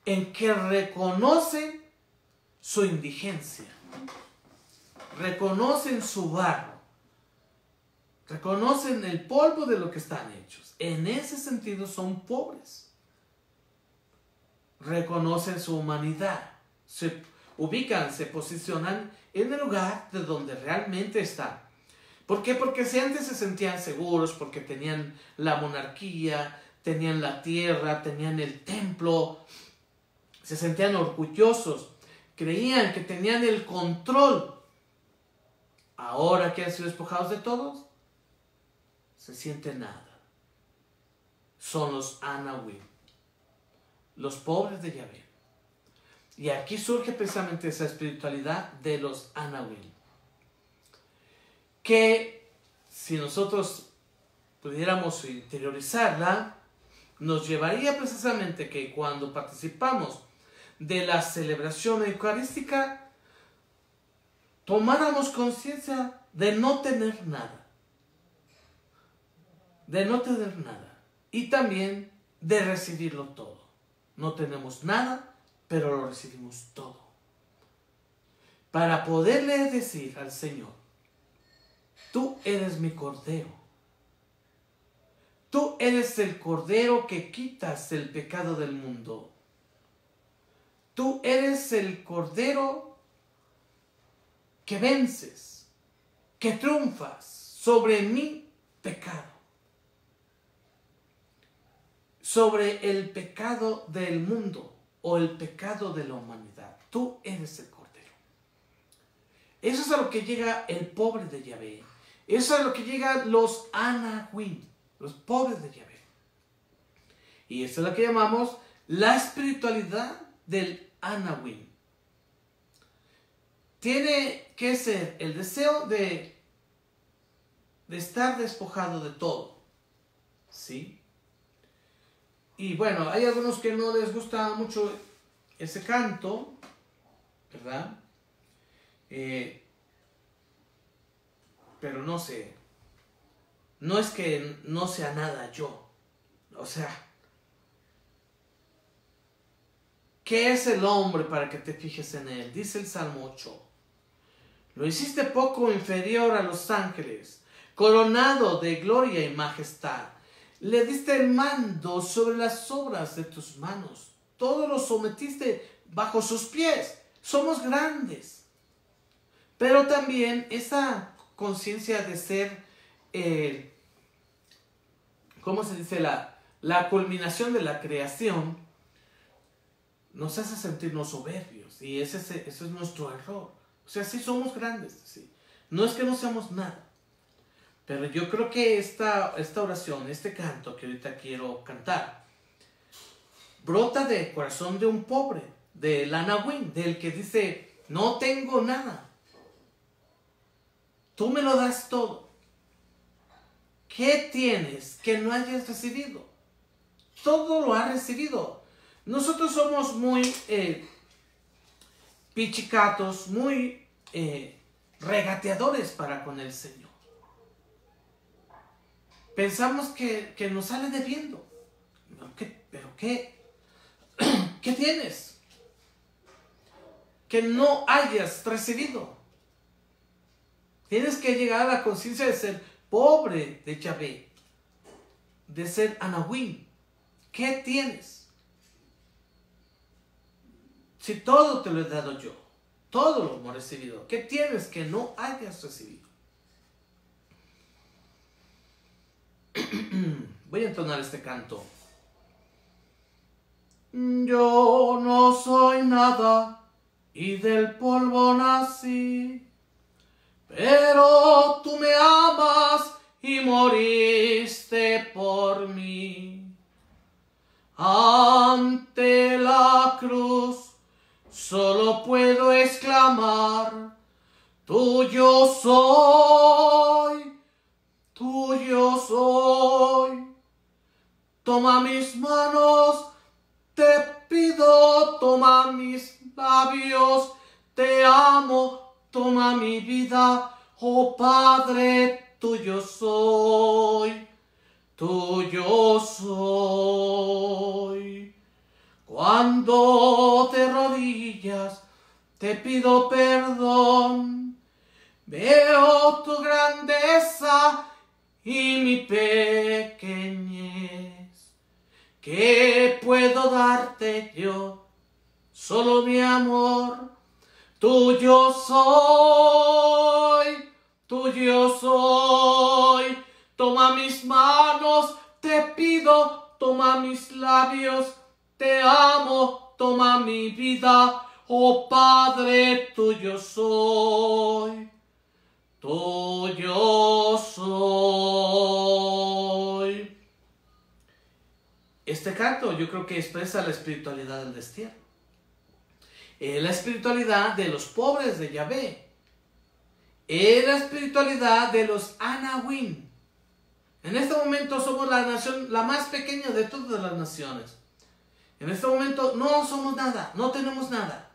En que reconocen su indigencia, reconocen su barro, reconocen el polvo de lo que están hechos. En ese sentido son pobres. Reconocen su humanidad, se ubican, se posicionan en el lugar de donde realmente están. ¿Por qué? Porque si antes se sentían seguros, porque tenían la monarquía, tenían la tierra, tenían el templo, se sentían orgullosos, creían que tenían el control. Ahora que han sido despojados de todos, se sienten nada. Son los Anahuim, los pobres de Yahvé. Y aquí surge precisamente esa espiritualidad de los Anahuim, que si nosotros pudiéramos interiorizarla, nos llevaría precisamente que cuando participamos de la celebración eucarística, tomáramos conciencia de no tener nada. De no tener nada. Y también de recibirlo todo. No tenemos nada, pero lo recibimos todo. Para poderle decir al Señor, tú eres mi Cordero. Tú eres el Cordero que quitas el pecado del mundo. Tú eres el Cordero que vences, que triunfas sobre mi pecado, sobre el pecado del mundo o el pecado de la humanidad. Tú eres el Cordero. Eso es a lo que llega el pobre de Yahvé. Eso es a lo que llegan los Anahuim, los pobres de Yahvé. Y eso es lo que llamamos la espiritualidad del Anahuim. Tiene que ser el deseo de estar despojado de todo. ¿Sí? Y bueno, hay algunos que no les gusta mucho ese canto, ¿verdad? Pero no sé. No es que no sea nada yo. O sea, ¿qué es el hombre para que te fijes en él? Dice el Salmo 8. Lo hiciste poco inferior a los ángeles, coronado de gloria y majestad. Le diste el mando sobre las obras de tus manos. Todo lo sometiste bajo sus pies. Somos grandes. Pero también esa conciencia de ser, ¿cómo se dice? La culminación de la creación nos hace sentirnos soberbios. Y ese es nuestro error. O sea, sí somos grandes. ¿Sí? No es que no seamos nada. Pero yo creo que esta oración, este canto que ahorita quiero cantar, brota del corazón de un pobre, del Anahuim, del que dice, no tengo nada. Tú me lo das todo. ¿Qué tienes que no hayas recibido? Todo lo has recibido. Nosotros somos muy pichicatos, muy regateadores para con el Señor. Pensamos que nos sale debiendo. ¿Pero qué? ¿Qué tienes que no hayas recibido? Tienes que llegar a la conciencia de ser pobre de Yahvé, de ser Anahuim. ¿Qué tienes? Si todo te lo he dado yo, todo lo hemos recibido, ¿qué tienes que no hayas recibido? Voy a entonar este canto. Yo no soy nada y del polvo nací, pero tú me amas y moriste por mí. Ante la cruz solo puedo exclamar, tuyo soy, tuyo soy. Toma mis manos, te pido, toma mis labios, te amo, toma mi vida, oh Padre, tuyo soy, tuyo soy. Cuando te rodillas, te pido perdón, veo tu grandeza y mi pequeñez. ¿Qué puedo darte yo? Solo mi amor. Tuyo soy, tuyo soy. Toma mis manos, te pido, toma mis labios, te amo, toma mi vida, oh Padre, tuyo soy, tuyo soy. Este canto yo creo que expresa la espiritualidad del destierro. La espiritualidad de los pobres de Yahvé. La espiritualidad de los Anahuim. En este momento somos la nación, la más pequeña de todas las naciones. En este momento no somos nada, no tenemos nada.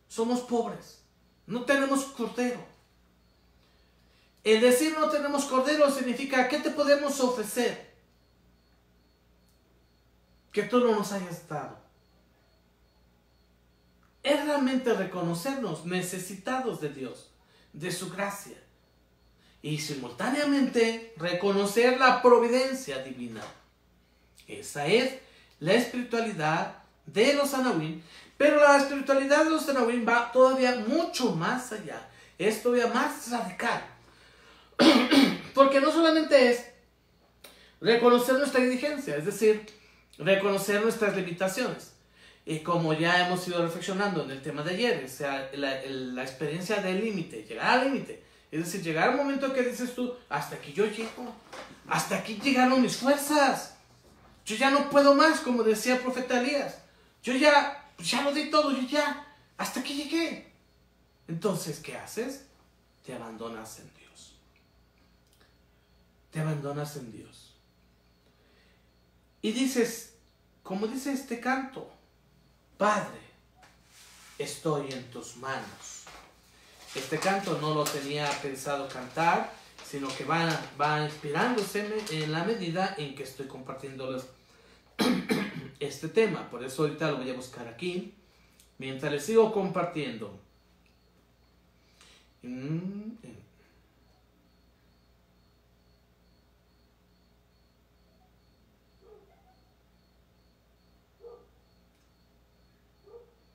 Somos pobres, no tenemos cordero. El decir no tenemos cordero significa, ¿qué te podemos ofrecer que tú no nos hayas dado? Es realmente reconocernos necesitados de Dios, de su gracia. Y simultáneamente reconocer la providencia divina. Esa es la espiritualidad de los Anawim. Pero la espiritualidad de los Anawim va todavía mucho más allá. Es todavía más radical. Porque no solamente es reconocer nuestra indigencia, es decir, reconocer nuestras limitaciones. Y como ya hemos ido reflexionando en el tema de ayer, o sea, la experiencia del límite, llegar al límite. Es decir, llegar al momento que dices tú, hasta aquí yo llego, hasta aquí llegaron mis fuerzas. Yo ya no puedo más, como decía el profeta Elías. Yo ya lo di todo, hasta aquí llegué. Entonces, ¿qué haces? Te abandonas en Dios. Te abandonas en Dios. Y dices, como dice este canto, Padre, estoy en tus manos. Este canto no lo tenía pensado cantar, sino que va inspirándose en la medida en que estoy compartiéndoles este tema. Por eso ahorita lo voy a buscar aquí, mientras les sigo compartiendo.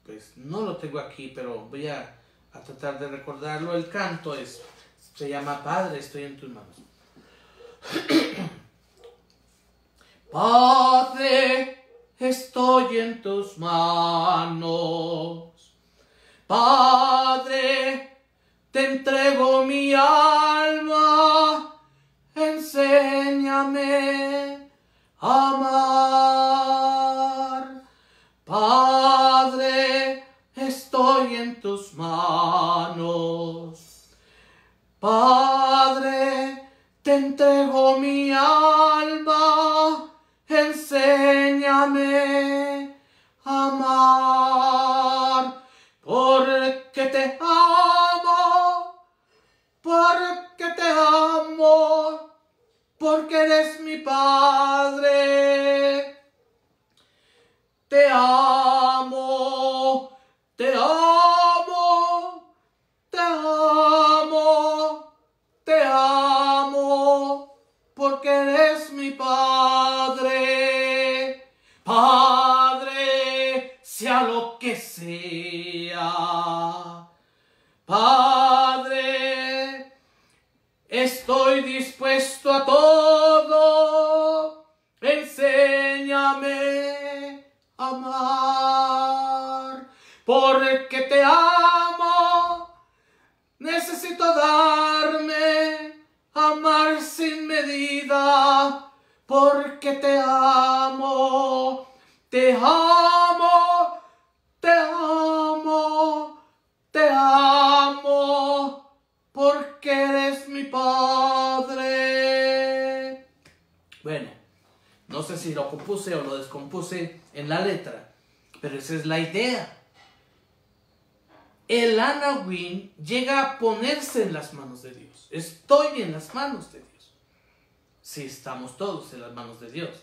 Pues no lo tengo aquí, pero voy a tratar de recordarlo. El canto se llama Padre, estoy en tus manos. Padre, estoy en tus manos. Padre, te entrego mi alma. Enséñame a amar. Padre, estoy en tus manos. Padre, te entrego mi alma. Enséñame a amar. Porque te amo. Porque te amo. Porque eres mi Padre. Te amo, te amo, te amo, te amo, porque eres mi Padre. Padre, sea lo que sea. Padre, estoy dispuesto a todo. Enséñame a amar, porque te amo. Necesito darme, amar sin medida, porque te amo, te amo, te amo, te amo, porque eres mi Padre. Bueno, no sé si lo compuse o lo descompuse en la letra, pero esa es la idea. El Anawim llega a ponerse en las manos de Dios. Estoy en las manos de Dios. Sí, estamos todos en las manos de Dios.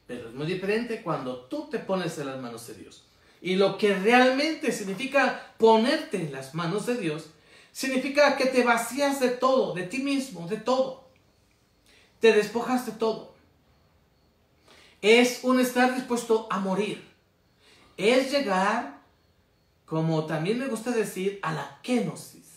Pero es muy diferente cuando tú te pones en las manos de Dios. Y lo que realmente significa ponerte en las manos de Dios, significa que te vacías de todo, de ti mismo, de todo. Te despojas de todo. Es un estar dispuesto a morir. Es llegar, como también me gusta decir, a la kenosis,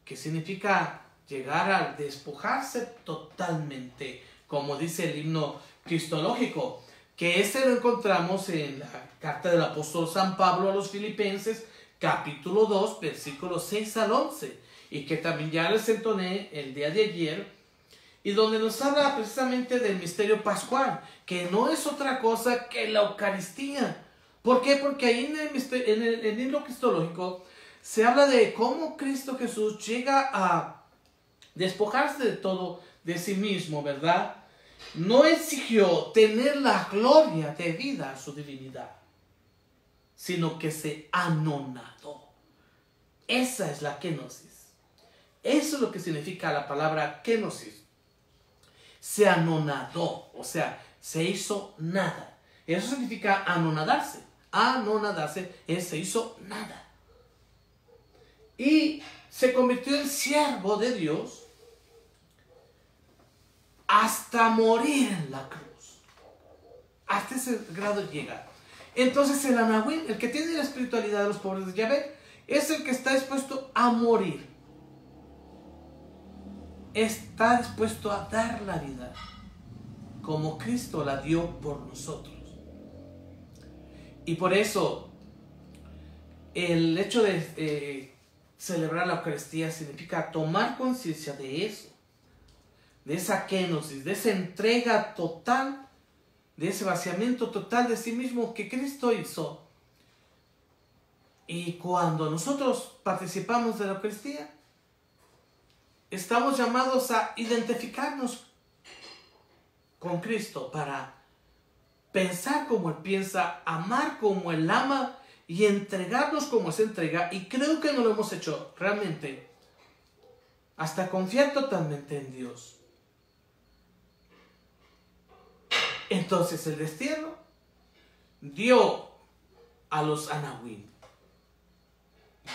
que significa llegar a despojarse totalmente, como dice el himno cristológico, que ese lo encontramos en la carta del apóstol San Pablo a los Filipenses, capítulo 2, versículos 6 al 11, y que también ya les entoné el día de ayer, y donde nos habla precisamente del misterio pascual, que no es otra cosa que la Eucaristía. ¿Por qué? Porque ahí en el himno cristológico se habla de cómo Cristo Jesús llega a despojarse de todo, de sí mismo, ¿verdad? No exigió tener la gloria debida a su divinidad, sino que se anonadó. Esa es la kenosis. Eso es lo que significa la palabra kenosis. Se anonadó, o sea, se hizo nada. Eso significa anonadarse. Anonadarse es se hizo nada. Y se convirtió en siervo de Dios hasta morir en la cruz. Hasta ese grado llega. Entonces el Anahuín, el que tiene la espiritualidad de los pobres de Yahvé, es el que está dispuesto a morir. Está dispuesto a dar la vida como Cristo la dio por nosotros. Y por eso el hecho de celebrar la Eucaristía significa tomar conciencia de eso, de esa kenosis, de esa entrega total, de ese vaciamiento total de sí mismo que Cristo hizo. Y cuando nosotros participamos de la Eucaristía, estamos llamados a identificarnos con Cristo para pensar como Él piensa, amar como Él ama y entregarnos como se entrega. Y creo que no lo hemos hecho realmente hasta confiar totalmente en Dios. Entonces el destierro dio a los Anahuín,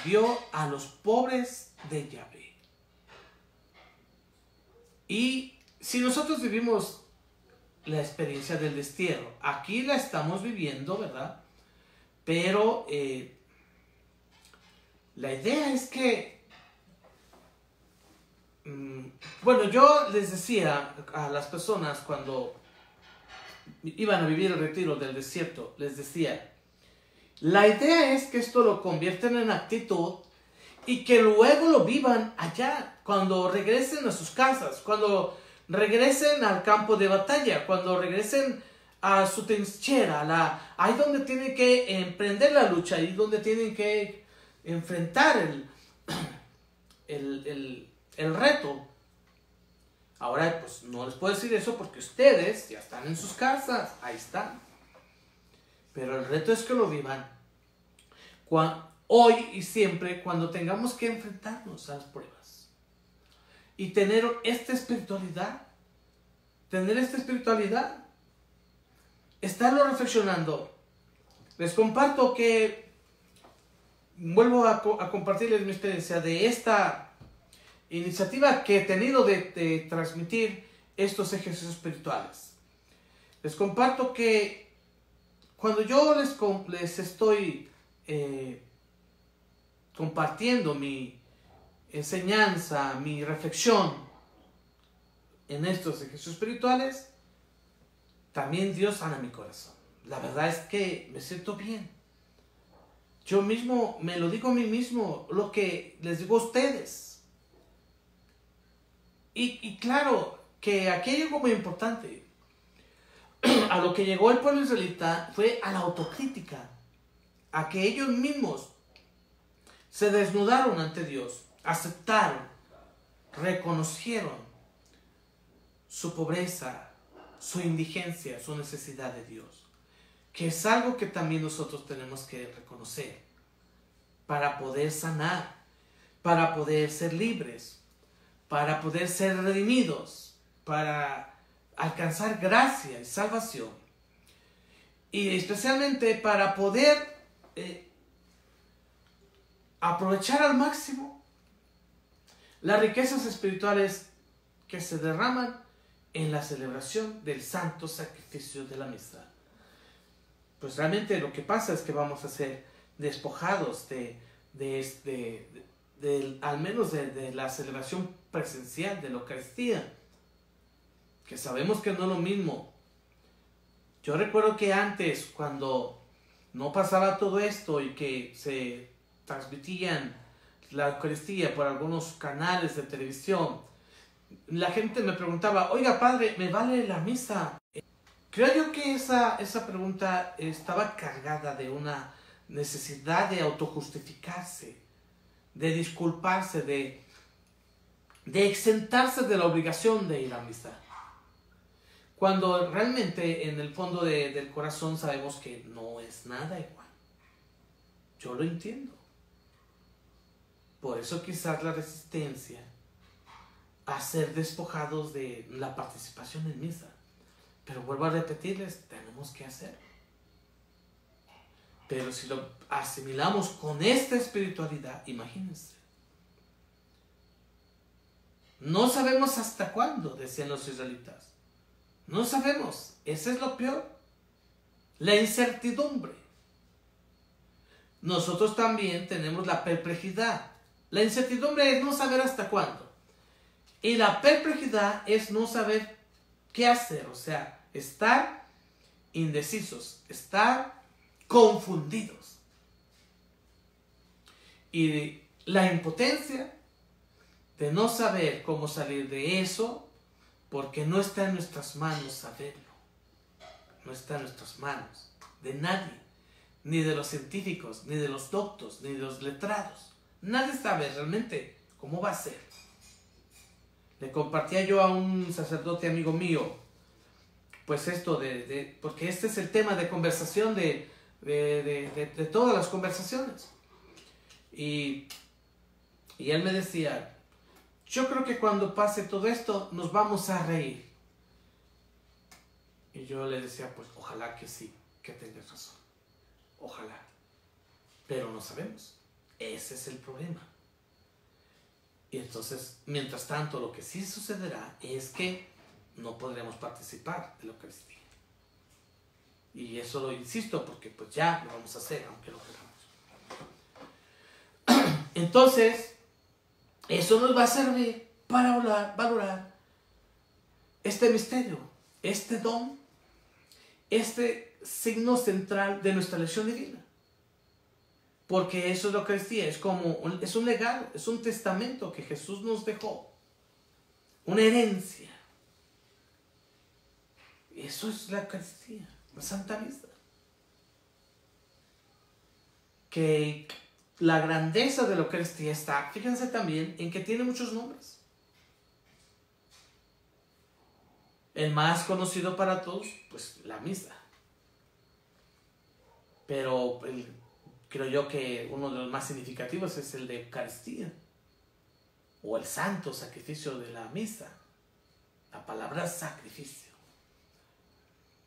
dio a los pobres de Yahvé. Y si nosotros vivimos la experiencia del destierro, aquí la estamos viviendo, ¿verdad? Pero la idea es que, bueno, yo les decía a las personas cuando iban a vivir el retiro del desierto, les decía, la idea es que esto lo convierten en actitud y que luego lo vivan allá, cuando regresen a sus casas, cuando regresen al campo de batalla, cuando regresen a su trinchera, ahí donde tienen que emprender la lucha, ahí donde tienen que enfrentar el reto. Ahora, pues no les puedo decir eso porque ustedes ya están en sus casas, ahí están. Pero el reto es que lo vivan hoy y siempre, cuando tengamos que enfrentarnos a las pruebas. Y tener esta espiritualidad, estarlo reflexionando. Les comparto que, vuelvo a compartirles mi experiencia de esta iniciativa que he tenido de transmitir estos ejercicios espirituales. Les comparto que cuando yo les estoy compartiendo mi enseñanza, mi reflexión en estos ejercicios espirituales, también Dios sana mi corazón. La verdad es que me siento bien. Yo mismo me lo digo a mí mismo, lo que les digo a ustedes. Y claro, que aquí hay algo muy importante. A lo que llegó el pueblo israelita fue a la autocrítica, a que ellos mismos se desnudaron ante Dios, aceptaron, reconocieron su pobreza, su indigencia, su necesidad de Dios, que es algo que también nosotros tenemos que reconocer para poder sanar, para poder ser libres, para poder ser redimidos, para alcanzar gracia y salvación, y especialmente para poder aprovechar al máximo las riquezas espirituales que se derraman en la celebración del santo sacrificio de la misa. Pues realmente lo que pasa es que vamos a ser despojados al menos de la celebración presencial de la Eucaristía, que sabemos que no es lo mismo. Yo recuerdo que antes, cuando no pasaba todo esto y que se transmitían la Eucaristía por algunos canales de televisión, la gente me preguntaba, oiga padre, ¿me vale la misa? Creo yo que esa pregunta estaba cargada de una necesidad de autojustificarse, de disculparse, de de exentarse de la obligación de ir a misa. Cuando realmente en el fondo del corazón sabemos que no es nada igual. Yo lo entiendo. Por eso quizás la resistencia a ser despojados de la participación en misa. Pero vuelvo a repetirles, tenemos que hacerlo. Pero si lo asimilamos con esta espiritualidad, imagínense. No sabemos hasta cuándo, decían los israelitas. No sabemos. Eso es lo peor. La incertidumbre. Nosotros también tenemos la perplejidad. La incertidumbre es no saber hasta cuándo. Y la perplejidad es no saber qué hacer. O sea, estar indecisos, estar confundidos. Y la impotencia de no saber cómo salir de eso, porque no está en nuestras manos saberlo. No está en nuestras manos, de nadie, ni de los científicos, ni de los doctos, ni de los letrados. Nadie sabe realmente cómo va a ser. Le compartía yo a un sacerdote amigo mío, pues esto porque este es el tema de conversación de todas las conversaciones. Y él me decía, yo creo que cuando pase todo esto nos vamos a reír. Y yo le decía, pues ojalá que sí, que tengas razón. Ojalá. Pero no sabemos. Ese es el problema. Y entonces, mientras tanto, lo que sí sucederá es que no podremos participar de la Eucaristía. Y eso lo insisto porque pues ya lo vamos a hacer, aunque lo queramos. Entonces, eso nos va a servir para valorar este misterio, este don, este signo central de nuestra elección divina. Porque eso es la Eucaristía, es un legado, es un testamento que Jesús nos dejó, una herencia. Eso es la Eucaristía, la Santa Misa. Que la grandeza de la Eucaristía está, fíjense también, en que tiene muchos nombres. El más conocido para todos, pues la misa. Pero creo yo que uno de los más significativos es el de Eucaristía. O el santo sacrificio de la misa. La palabra sacrificio.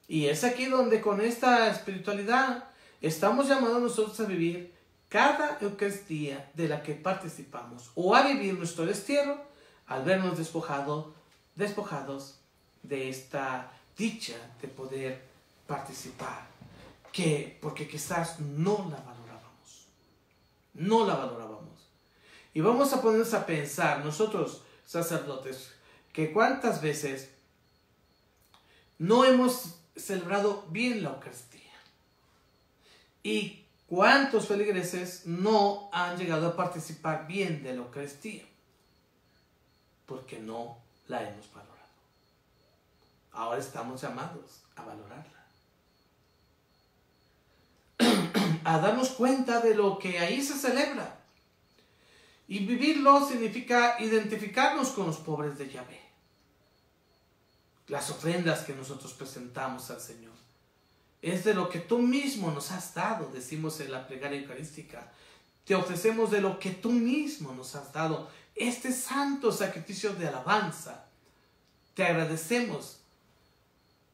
Y es aquí donde con esta espiritualidad estamos llamados nosotros a vivir cada Eucaristía de la que participamos. O a vivir nuestro destierro al vernos despojados de esta dicha de poder participar, porque quizás no la valorábamos. Y vamos a ponernos a pensar, nosotros sacerdotes, que cuántas veces no hemos celebrado bien la Eucaristía y cuántos feligreses no han llegado a participar bien de la Eucaristía porque no la hemos valorado. Ahora estamos llamados a valorarla, a darnos cuenta de lo que ahí se celebra. Y vivirlo significa identificarnos con los pobres de Yahvé. Las ofrendas que nosotros presentamos al Señor es de lo que tú mismo nos has dado, decimos en la plegaria eucarística. Te ofrecemos de lo que tú mismo nos has dado, este santo sacrificio de alabanza. Te agradecemos.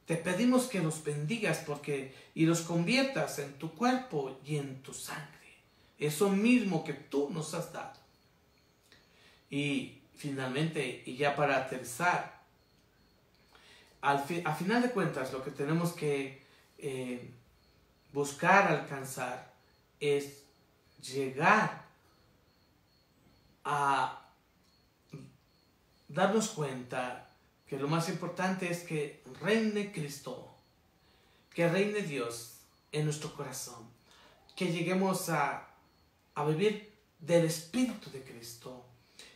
Te pedimos que los bendigas y los conviertas en tu cuerpo y en tu sangre. Eso mismo que tú nos has dado. Y finalmente, y ya para aterrizar, a final de cuentas lo que tenemos que buscar alcanzar es llegar a darnos cuenta que lo más importante es que reine Cristo, que reine Dios en nuestro corazón, que lleguemos a vivir del Espíritu de Cristo,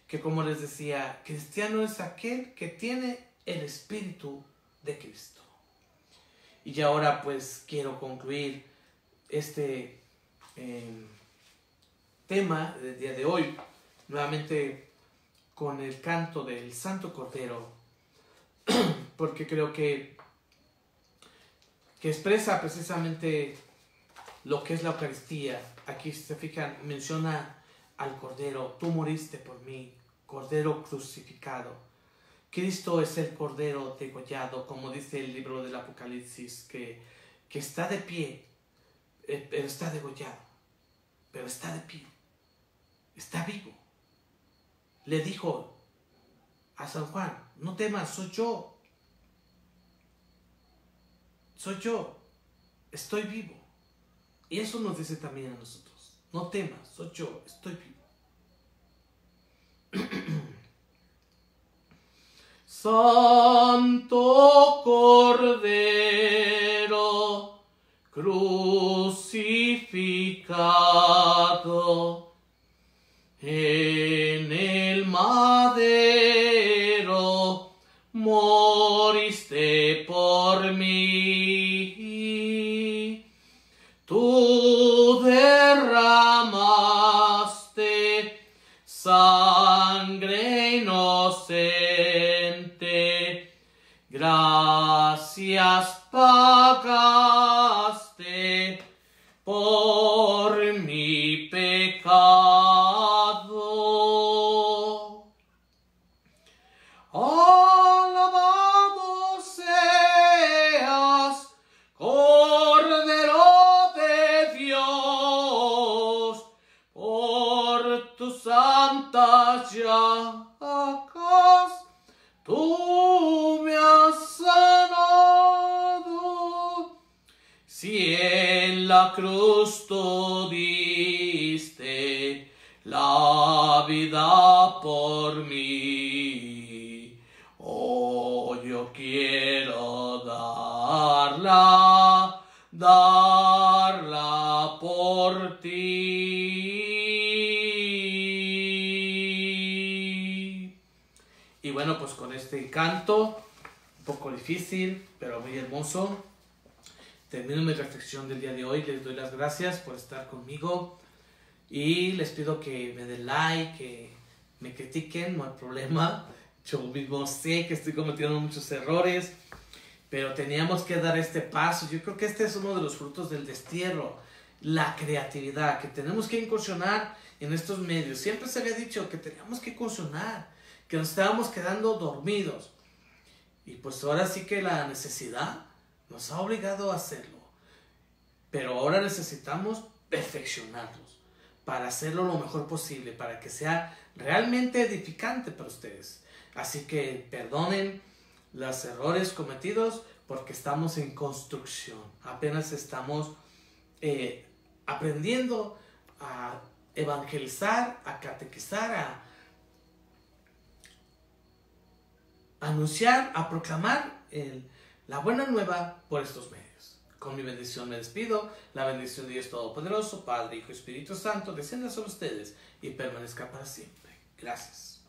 que como les decía, cristiano es aquel que tiene el Espíritu de Cristo. Y ahora pues quiero concluir este tema del día de hoy, nuevamente con el canto del Santo Cordero, porque creo que expresa precisamente lo que es la Eucaristía. Aquí, si se fijan, menciona al Cordero. Tú moriste por mí, Cordero crucificado. Cristo es el Cordero degollado, como dice el libro del Apocalipsis, que está de pie, pero está degollado, pero está de pie, está vivo. Le dijo a San Juan, no temas, soy yo, estoy vivo. Y eso nos dice también a nosotros, no temas, soy yo, estoy vivo. Santo Cordero crucificado en el madero, moriste por mí. Tú derramaste sangre inocente, gracias pagaste por mi pecado. Alabado seas, Cordero de Dios, por tus santas llagas tú me has sanado. Si en la cruz tú diste la vida por mí, oh, yo quiero darla por ti. Y bueno, pues con este canto, un poco difícil, pero muy hermoso, termino mi reflexión del día de hoy. Les doy las gracias por estar conmigo y les pido que me den like, que me critiquen, no hay problema. Yo mismo sé que estoy cometiendo muchos errores, pero teníamos que dar este paso. Yo creo que este es uno de los frutos del destierro, la creatividad, que tenemos que incursionar en estos medios. Siempre se había dicho que teníamos que incursionar, que nos estábamos quedando dormidos. Y pues ahora sí que la necesidad nos ha obligado a hacerlo. Pero ahora necesitamos perfeccionarlos para hacerlo lo mejor posible, para que sea realmente edificante para ustedes. Así que perdonen los errores cometidos porque estamos en construcción. Apenas estamos aprendiendo a evangelizar, a catequizar, a anunciar, a proclamar la buena nueva por estos medios. Con mi bendición me despido. La bendición de Dios Todopoderoso, Padre, Hijo y Espíritu Santo, descienda sobre ustedes y permanezca para siempre. Gracias.